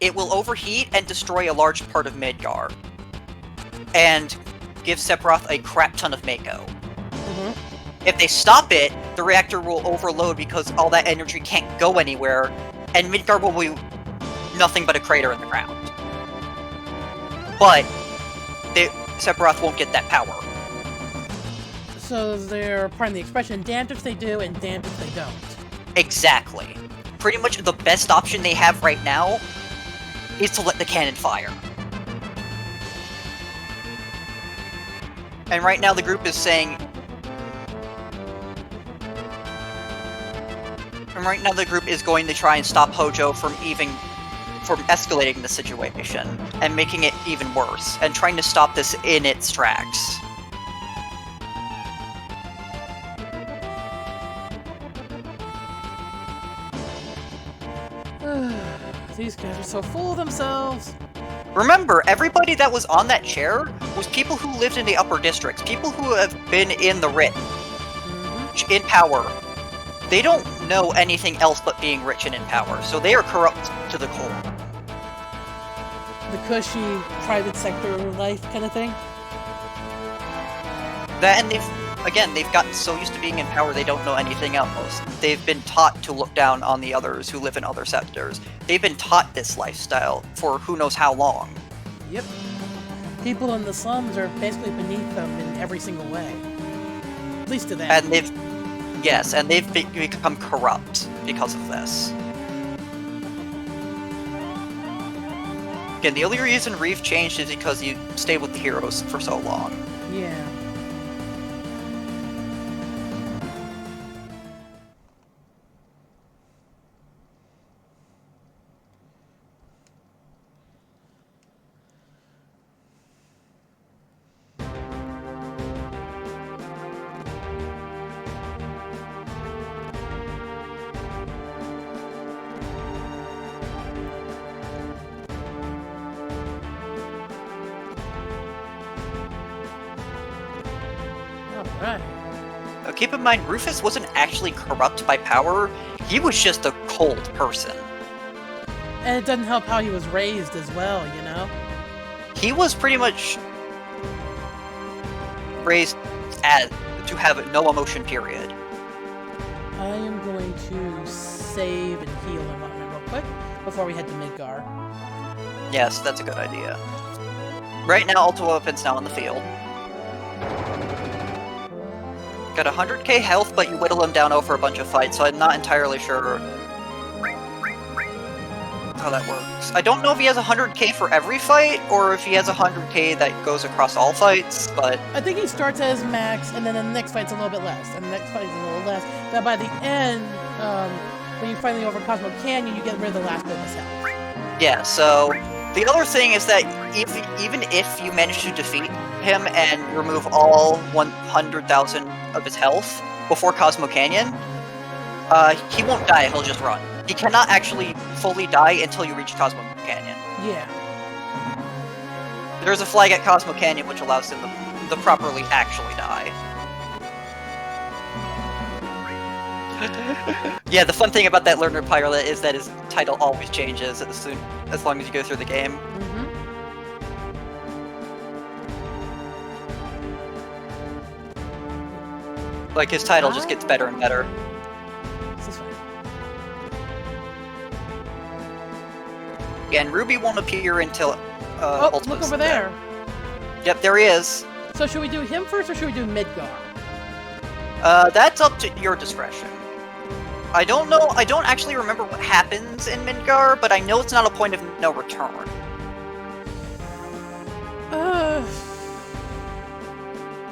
it will overheat and destroy a large part of Midgar, and give Sephiroth a crap ton of Mako. If they stop it, the reactor will overload because all that energy can't go anywhere, and Midgar will be nothing but a crater in the ground. But Sephiroth won't get that power. So they're, pardon the expression, damned if they do and damned if they don't. Exactly. Pretty much the best option they have right now is to let the cannon fire. And right now the group is saying... And right now the group is going to try and stop Hojo from escalating the situation and making it even worse, and trying to stop this in its tracks. These guys are so full of themselves. Remember, everybody that was on that chair was people who lived in the upper districts, people who have been in the rich, in power. They don't know anything else but being rich and in power, so they are corrupt to the core. The cushy private sector life kind of thing. That, and they've gotten so used to being in power they don't know anything else. They've been taught to look down on the others who live in other sectors. They've been taught this lifestyle for who knows how long. Yep. People in the slums are basically beneath them in every single way. At least to them. And they've become corrupt because of this. Again, the only reason Reeve changed is because he stayed with the heroes for so long. Yeah. Alright. Now, keep in mind, Rufus wasn't actually corrupt by power, he was just a cold person. And it doesn't help how he was raised as well, you know? He was pretty much raised to have no emotion, period. I am going to save and heal him real quick before we head to Midgar. Yes, that's a good idea. Right now, Ultra Weapon's now in the field. got 100k health, but you whittle him down over a bunch of fights, so I'm not entirely sure how that works. I don't know if he has 100k for every fight, or if he has 100k that goes across all fights, but... I think he starts at his max, and then the next fight's a little bit less, and the next fight's a little less. But by the end, when you finally over Cosmo Canyon, you get rid of the last bit of his health. Yeah, so... The other thing is that even if you manage to defeat him and remove all 100,000 of his health before Cosmo Canyon, he won't die, he'll just run. He cannot actually fully die until you reach Cosmo Canyon. Yeah. There's a flag at Cosmo Canyon which allows him to properly actually die. Yeah, the fun thing about that Learner Pilot is that his title always changes as long as you go through the game. Mm-hmm. Like, his title just gets better and better. This is fine. And Ruby won't appear until Oh, Ultima's look over there. Yep, there he is. So should we do him first, or should we do Midgar? That's up to your discretion. I don't know, I don't actually remember what happens in Midgar, but I know it's not a point of no return.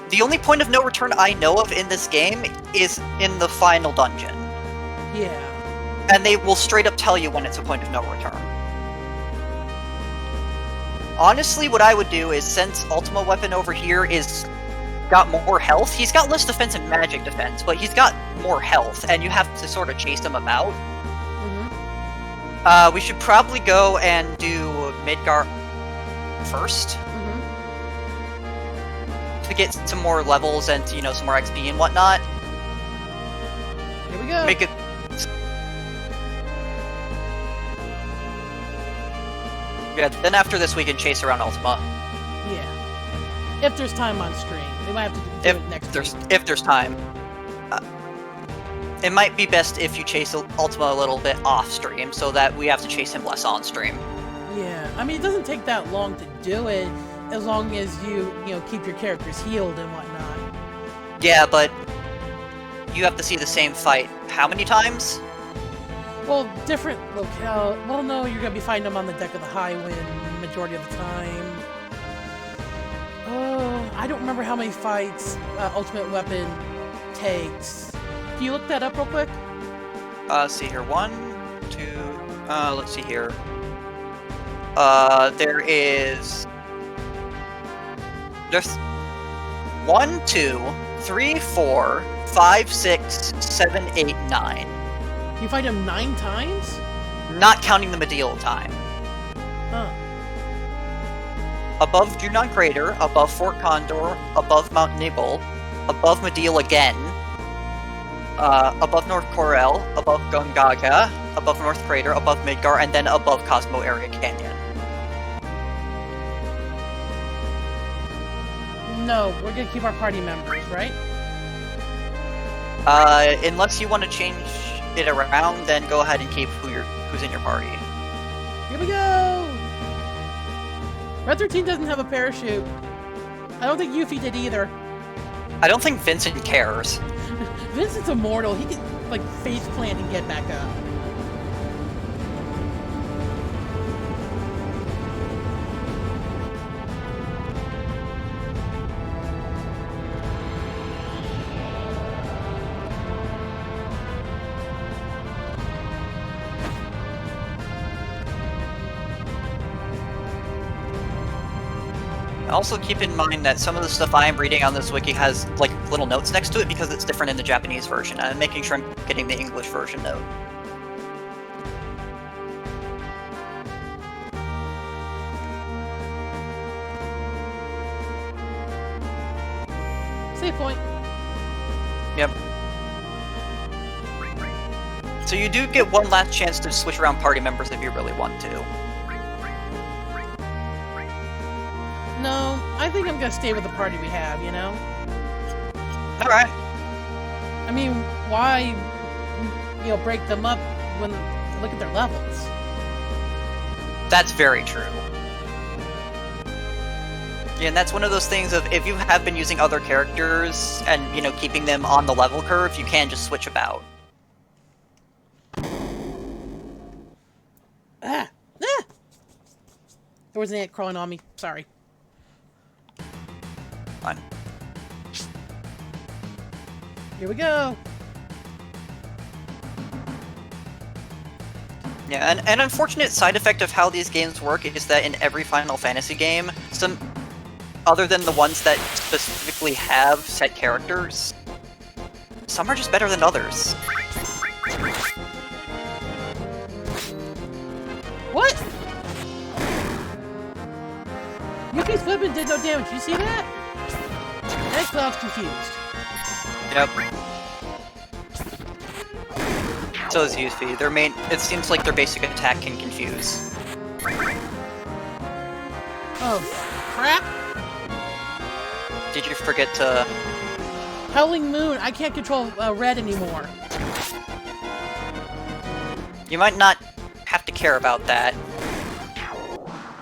The only point of no return I know of in this game is in the final dungeon. Yeah. And they will straight up tell you when it's a point of no return. Honestly, what I would do is, since Ultima Weapon over here is got more health, he's got less defense and magic defense, but he's got more health, and you have to sort of chase him about. Mm-hmm. We should probably go and do Midgar first. Mm-hmm. To get some more levels and, you know, some more XP and whatnot. Here we go. Make it... Yeah, then after this we can chase around Ultima. Yeah. If there's time on stream. We might have to do it next week. If there's time. It might be best if you chase Ultima a little bit off stream, so that we have to chase him less on stream. Yeah. I mean, it doesn't take that long to do it, as long as you keep your characters healed and whatnot. Yeah, but you have to see the same fight how many times? Well, different locale. Well, no, you're gonna be fighting them on the deck of the Highwind majority of the time. I don't remember how many fights Ultimate Weapon takes. Can you look that up real quick? Let's see here. 1, 2. Let's see here. There's 1, 2, 3, 4, 5, 6, 7, 8, 9. You fight him 9 times? Not counting the medieval time. Huh. Above Junon Crater, above Fort Condor, above Mount Nibble, above Mediel again, above North Corel, above Gungaga, above North Crater, above Midgar, and then above Cosmo Area Canyon. No, we're gonna keep our party members, right? Unless you want to change it around, then go ahead and keep who's in your party. Here we go! Red 13 doesn't have a parachute. I don't think Yuffie did either. I don't think Vincent cares. Vincent's immortal. He can, like, face plant and get back up. Also keep in mind that some of the stuff I am reading on this wiki has, like, little notes next to it because it's different in the Japanese version, and I'm making sure I'm getting the English version note. Save point. Yep. So you do get one last chance to switch around party members if you really want to. No, I think I'm gonna stay with the party we have, you know? Alright. I mean, why, break them up when, look at their levels. That's very true. Yeah, and that's one of those things of if you have been using other characters and, you know, keeping them on the level curve, you can just switch about. Ah! Ah! There was an ant crawling on me. Sorry. Fine. Here we go. Yeah, and an unfortunate side effect of how these games work is that in every Final Fantasy game, some other than the ones that specifically have set characters, some are just better than others. What? Yuki's weapon did no damage. You see that? X-Cloud's confused. Yep. So is Yuffie. Their main. It seems like their basic attack can confuse. Oh, crap! Did you forget to? Howling Moon. I can't control red anymore. You might not have to care about that.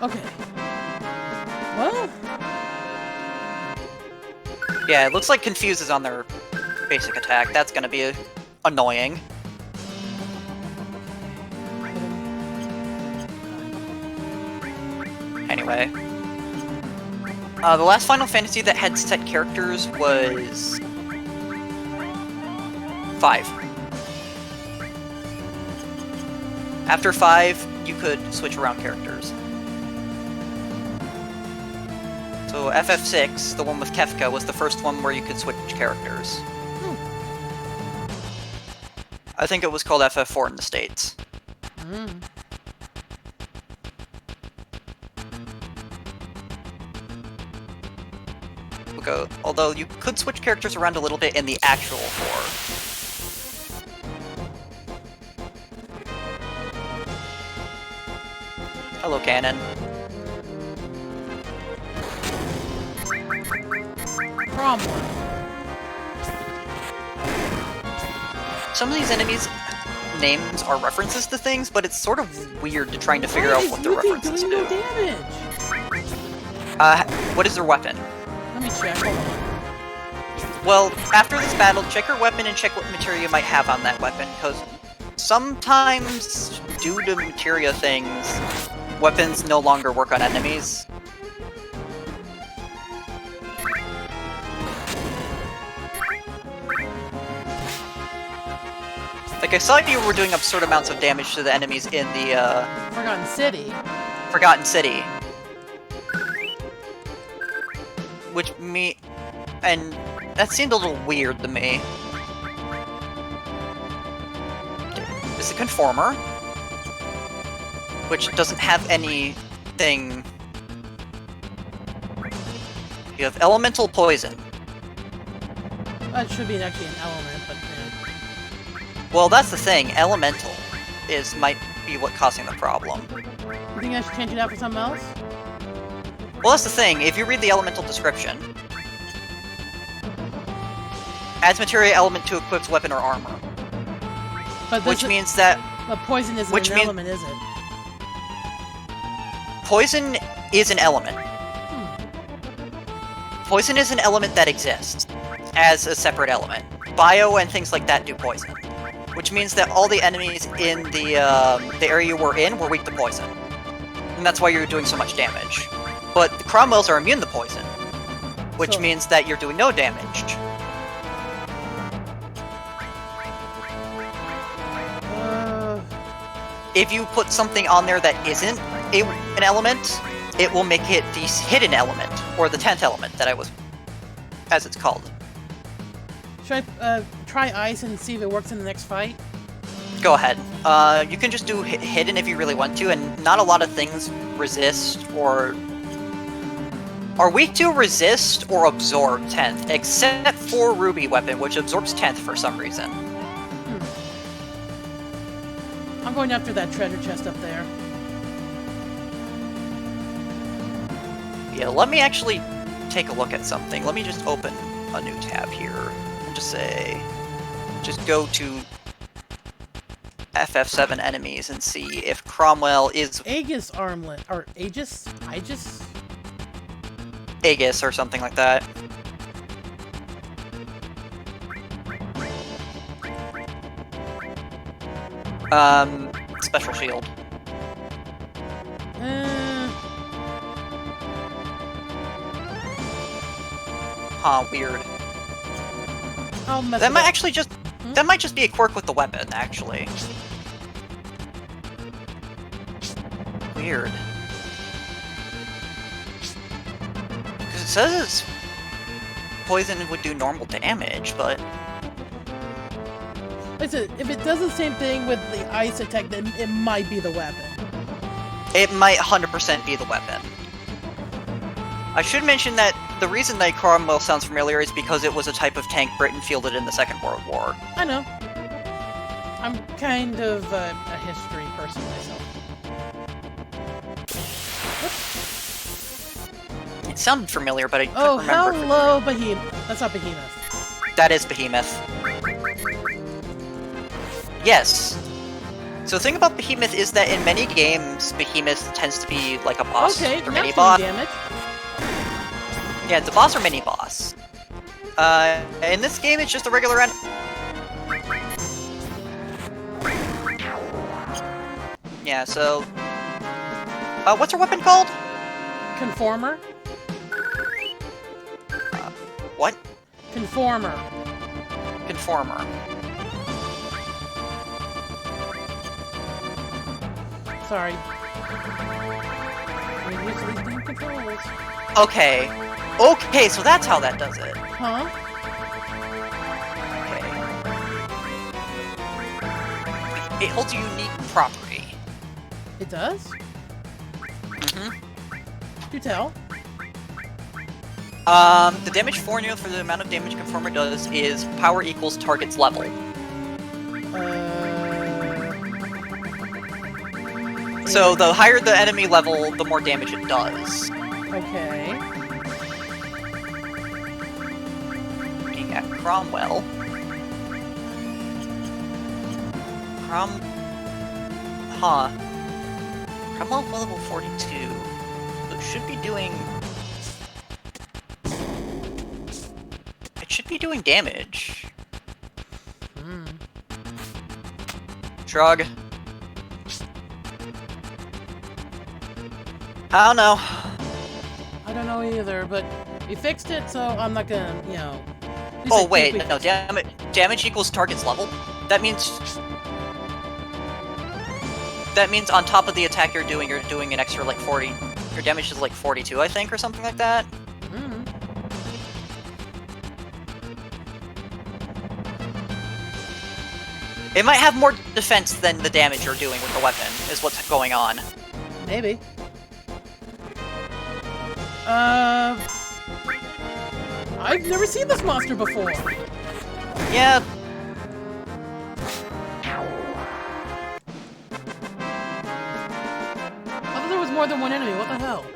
Okay. Well, Yeah, it looks like confuse is on their basic attack. That's gonna be annoying. Anyway. The last Final Fantasy that had set characters was 5. After 5, you could switch around characters. So FF6, the one with Kefka, was the first one where you could switch characters. I think it was called FF4 in the States. Although you could switch characters around a little bit in the actual 4. Hello, Cannon. Cromwell. Some of these enemies' names are references to things, but it's sort of weird to trying to figure out what they're references doing no to. damage? What is their weapon? Let me check. Hold on. Well, after this battle, check your weapon and check what materia you might have on that weapon, because sometimes, due to materia things, weapons no longer work on enemies. Like, I saw you were doing absurd amounts of damage to the enemies in the, Forgotten City. Forgotten City. And that seemed a little weird to me. It's a Conformer, which doesn't have anything. You have Elemental Poison. That should be actually an element, but Well, that's the thing. Elemental might be what causing the problem. you think I should change it out for something else? Well, that's the thing. If you read the elemental description, adds materia element to equipped weapon or armor, But which means that but poison isn't which an mean- element, is it? poison is an element. Poison is an element that exists as a separate element. Bio and things like that do poison, which means that all the enemies in the area you were in were weak to poison, and that's why you're doing so much damage. But the Cromwells are immune to poison, which So- means that you're doing no damage. If you put something on there that isn't an element, it will make it the hidden element, or the 10th element that as it's called. Should I try ice and see if it works in the next fight? Go ahead. You can just do hidden if you really want to, and not a lot of things resist or are weak to resist or absorb 10th, except for Ruby Weapon, which absorbs 10th for some reason. I'm going after that treasure chest up there. Yeah, let me actually take a look at something. Let me just open a new tab here and just go to FF7 enemies and see if Cromwell is... Aegis armlet, or Aegis? Aegis or something like that. Special shield. Huh, weird. I'll mess That it might up. actually just... That might just be a quirk with the weapon, actually. Weird. Because it says it's... Poison would do normal damage, but... Listen, if it does the same thing with the ice attack, then it might be the weapon. It might 100% be the weapon. I should mention that the reason that Cromwell sounds familiar is because it was a type of tank Britain fielded in the Second World War. I know. I'm kind of a history person myself. It sounded familiar, but I couldn't Oh, remember. hello, Behemoth. That's not Behemoth. That is Behemoth. Yes. So the thing about Behemoth is that in many games, Behemoth tends to be like a boss Okay, or now mini it's boss. doing damage. Yeah, it's a boss or mini boss. In this game, it's just a regular enemy. Yeah. So, what's her weapon called? Conformer? What? Conformer. Conformer. Sorry. I'm used to these damn controllers. Okay. Okay, so that's how that does it. Huh? Okay. It holds a unique property. It does? Mm-hmm. Do tell. The damage formula for the amount of damage Conformer does is power equals target's level. So the higher the enemy level, the more damage it does. Okay. Looking at Cromwell. Huh. Cromwell level 42. So it should be doing... It should be doing damage. Shrug. I don't know. I don't know either, but we fixed it, so I'm not gonna, you know... at least I Oh think wait, we no, damage equals target's level? That means... That means on top of the attack you're doing an extra, like, 40... Your damage is, like, 42, I think, or something like that? It might have more defense than the damage you're doing with the weapon, is what's going on. Maybe. I've never seen this monster before. Yeah. I thought there was more than one enemy. What the hell?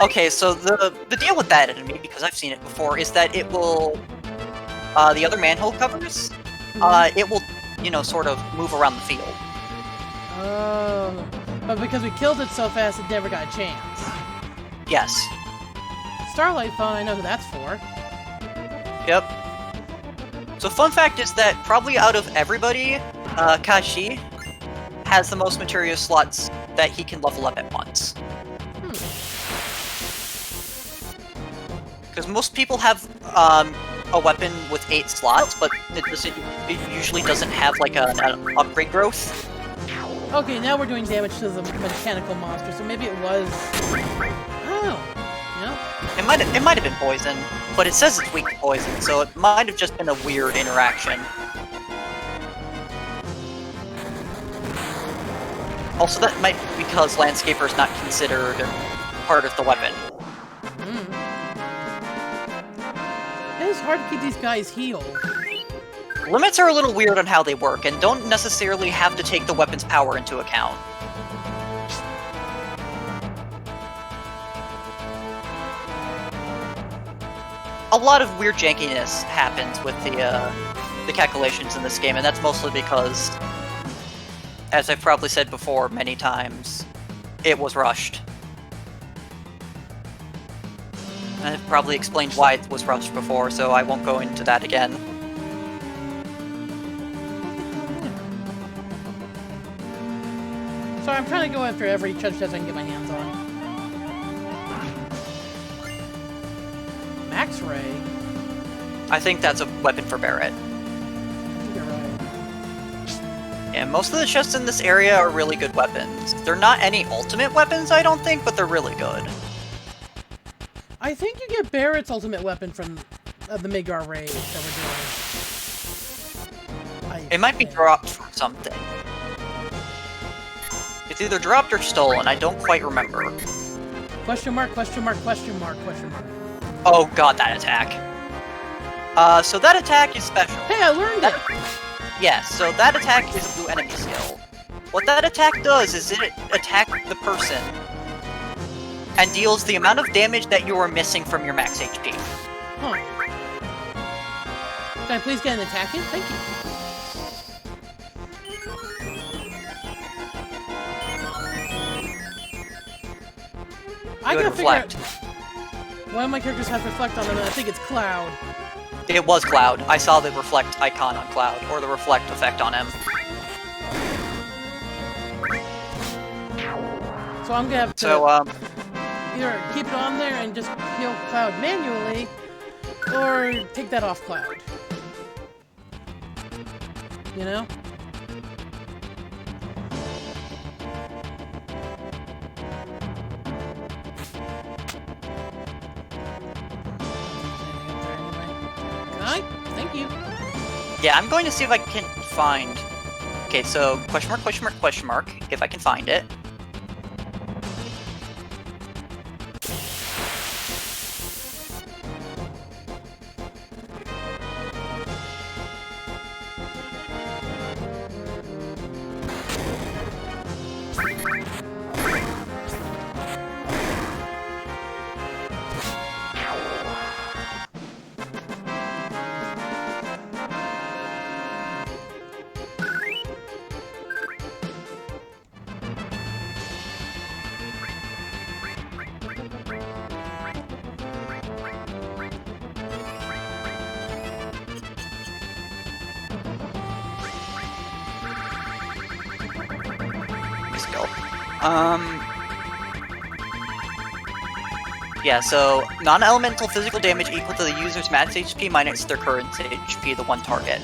Okay, so the deal with that enemy, because I've seen it before, is that it will... the other manhole covers, it will, you know, sort of move around the field. Oh. But because we killed it so fast, it never got a chance. Yes. Starlight Phone, I know who that's for. Yep. So fun fact is that probably out of everybody, Kashi has the most materia slots that he can level up at once. Because most people have a weapon with 8 slots, but it usually doesn't have like an upgrade growth. Okay, now we're doing damage to the mechanical monster, so maybe it was... Oh. Yeah. It might have been poison, but it says it's weak to poison, so it might have just been a weird interaction. Also, that might be because Landscaper is not considered part of the weapon. It is hard to keep these guys healed. Limits are a little weird on how they work, and don't necessarily have to take the weapon's power into account. A lot of weird jankiness happens with the calculations in this game, and that's mostly because, as I've probably said before many times, it was rushed. I've probably explained why it was rushed before, so I won't go into that again. So I'm trying to go after every chest I can get my hands on. Max Ray? I think that's a weapon for Barret. I think you're right. Yeah, most of the chests in this area are really good weapons. They're not any ultimate weapons, I don't think, but they're really good. I think you get Barrett's ultimate weapon from the Midgar raid that we're doing. It might be dropped from something. It's either dropped or stolen, I don't quite remember. Question mark, question mark, question mark, question mark. Oh god, that attack. So that attack is special. Hey, I learned it! Yes, so that attack is a blue enemy skill. What that attack does is it attacks the person and deals the amount of damage that you are missing from your max HP. Huh. Can I please get an attack in? Thank you. I gotta Reflect. figure out... One of my characters has reflect on them, and I think it's Cloud. It was Cloud. I saw the reflect icon on Cloud, or the reflect effect on him. So I'm gonna have to So, either keep it on there and just heal Cloud manually, or take that off Cloud. You know? Thank you. yeah, I'm going to see if I can find... Okay, so, question mark, question mark, question mark, if I can find it. Skill. Yeah, so non-elemental physical damage equal to the user's max HP minus their current HP, the one target.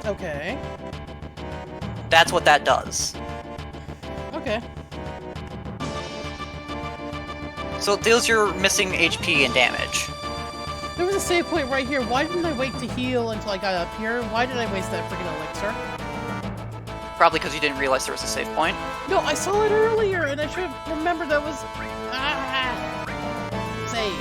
Okay. That's what that does. Okay. So it deals your missing HP and damage. There was a save point right here. Why didn't I wait to heal until I got up here? Why did I waste that freaking elixir? Probably because you didn't realize there was a save point. No, I saw it earlier, and I should have remembered that was... Save.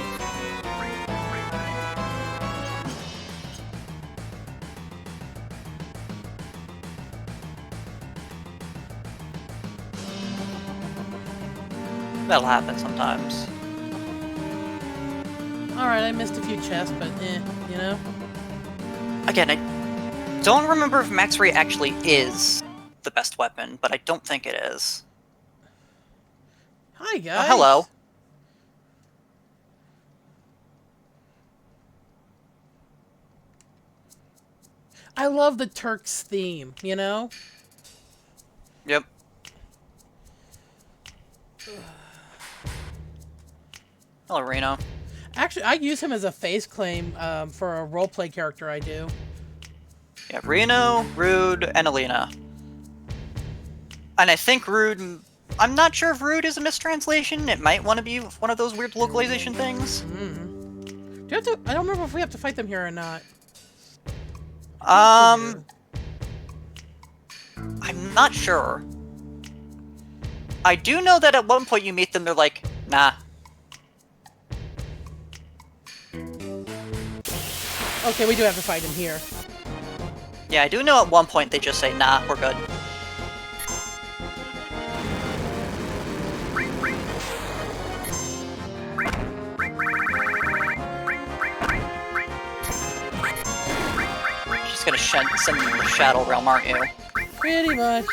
That'll happen sometimes. Alright, I missed a few chests, but you know? Again, I don't remember if Max Ray actually is the best weapon, but I don't think it is. Hi, guys. Oh, hello. I love the Turks theme, you know? Yep. Hello, Reno. Actually, I use him as a face claim for a roleplay character I do. Yeah, Reno, Rude, and Alina. And I think Rude... I'm not sure if Rude is a mistranslation. It might want to be one of those weird localization things. Mm. Do you have to... I don't remember if we have to fight them here or not. I'm not sure. I do know that at one point you meet them, they're like, nah. Okay, we do have to fight him here. Yeah, I do know at one point they just say, nah, we're good. Just gonna send them to the Shadow Realm, aren't you? Pretty much.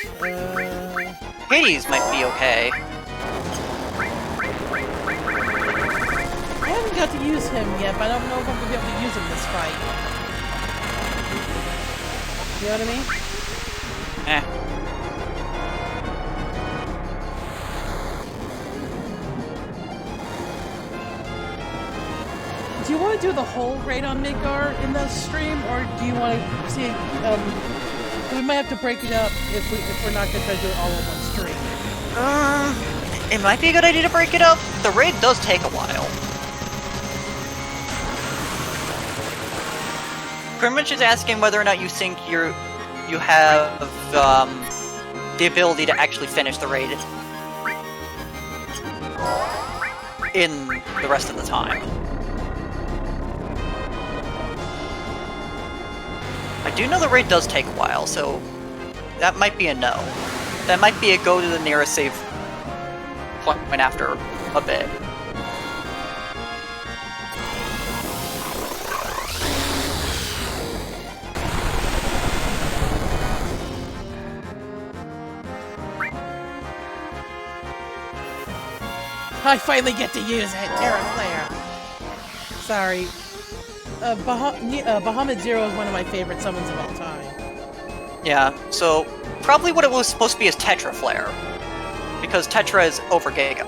Hades might be okay. I haven't haven't got to use him yet, but I don't know if I'm going to be able to use him this fight. You know what I mean? Eh. Do you want to do the whole raid on Midgar in the stream, or do you want to see? We might have to break it up if we're not going to try to do it all in one stream. It might be a good idea to break it up. The raid does take a while. Pretty is asking whether or not you think you have the ability to actually finish the raid in the rest of the time. I do know the raid does take a while, so that might be a no. That might be a go to the nearest save point after a bit. I finally get to use it, Terra Flare. Sorry. Bahamut Zero is one of my favorite summons of all time. Yeah, so probably what it was supposed to be is Tetra Flare. Because Tetra is over Giga.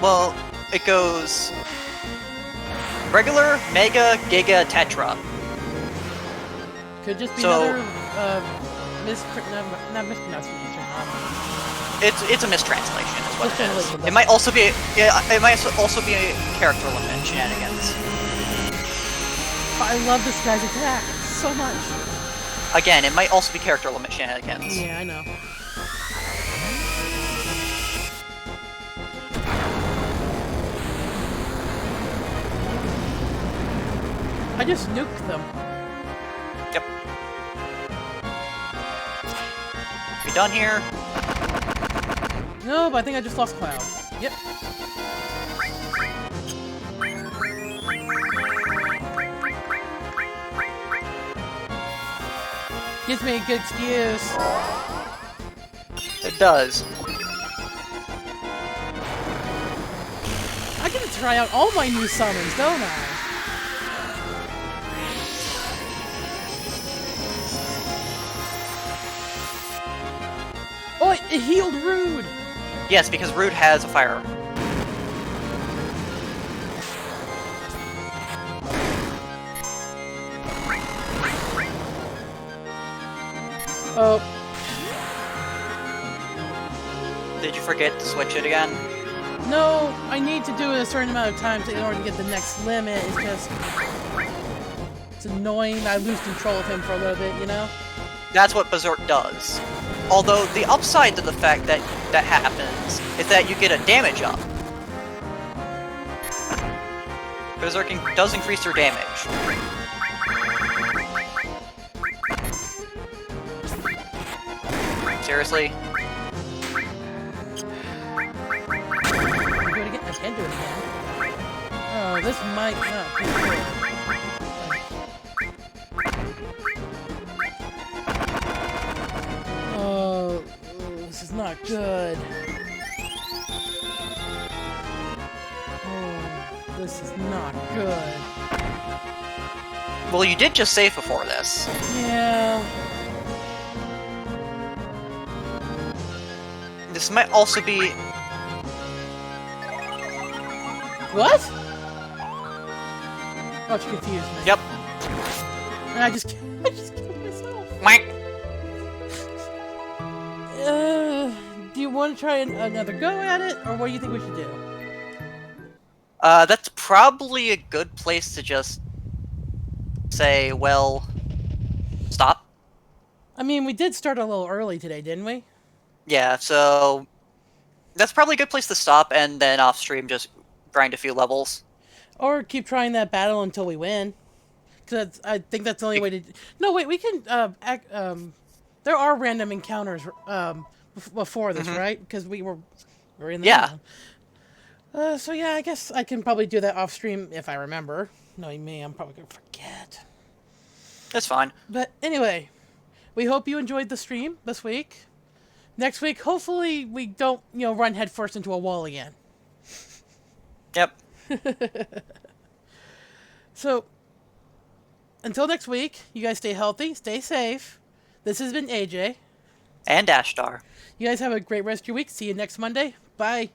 Well, it goes regular, Mega, Giga, Tetra. Could just be So- another not mispronunciation. It's a mistranslation, is what it is. Mistranslation, It might also be it might also be a character limit shenanigans. But I love this guy's attack so much. Again, it might also be character limit shenanigans. Yeah, I know. I just nuked them. Yep. We done here? No, but I think I just lost Cloud. Yep. Gives me a good excuse. It does. I get to try out all my new summons, don't I? Oh, it healed Rude! Yes, because Rude has a fire. Oh. Did you forget to switch it again? No, I need to do it a certain amount of time in order to get the next limit. It's just... It's annoying that I lose control of him for a little bit, you know? That's what Berserk does. Although, the upside to the fact that that happens is that you get a damage up. Berserking does increase your damage. Seriously? Do it again? I can do it again. Oh, this might not be good. Oh, this is not good. Oh, this is not good. Well, you did just save before this. Yeah. This might also be... What? Oh, she confused me. Yep. And I just killed myself. Whack. Do you want to try another go at it, or what do you think we should do? That's probably a good place to just say, well, stop. I mean, we did start a little early today, didn't we? Yeah, so that's probably a good place to stop, and then off stream just grind a few levels. Or keep trying that battle until we win. Cause I think that's the only way to... No, wait, we can... there are random encounters before this, right? Because we're in the... Yeah. So yeah, I guess I can probably do that off stream if I remember. Knowing me, I'm probably going to forget. That's fine. But anyway, we hope you enjoyed the stream this week. Next week, hopefully we don't, run headfirst into a wall again. Yep. So, until next week, you guys stay healthy, stay safe. This has been AJ. And Ashtar. You guys have a great rest of your week. See you next Monday. Bye.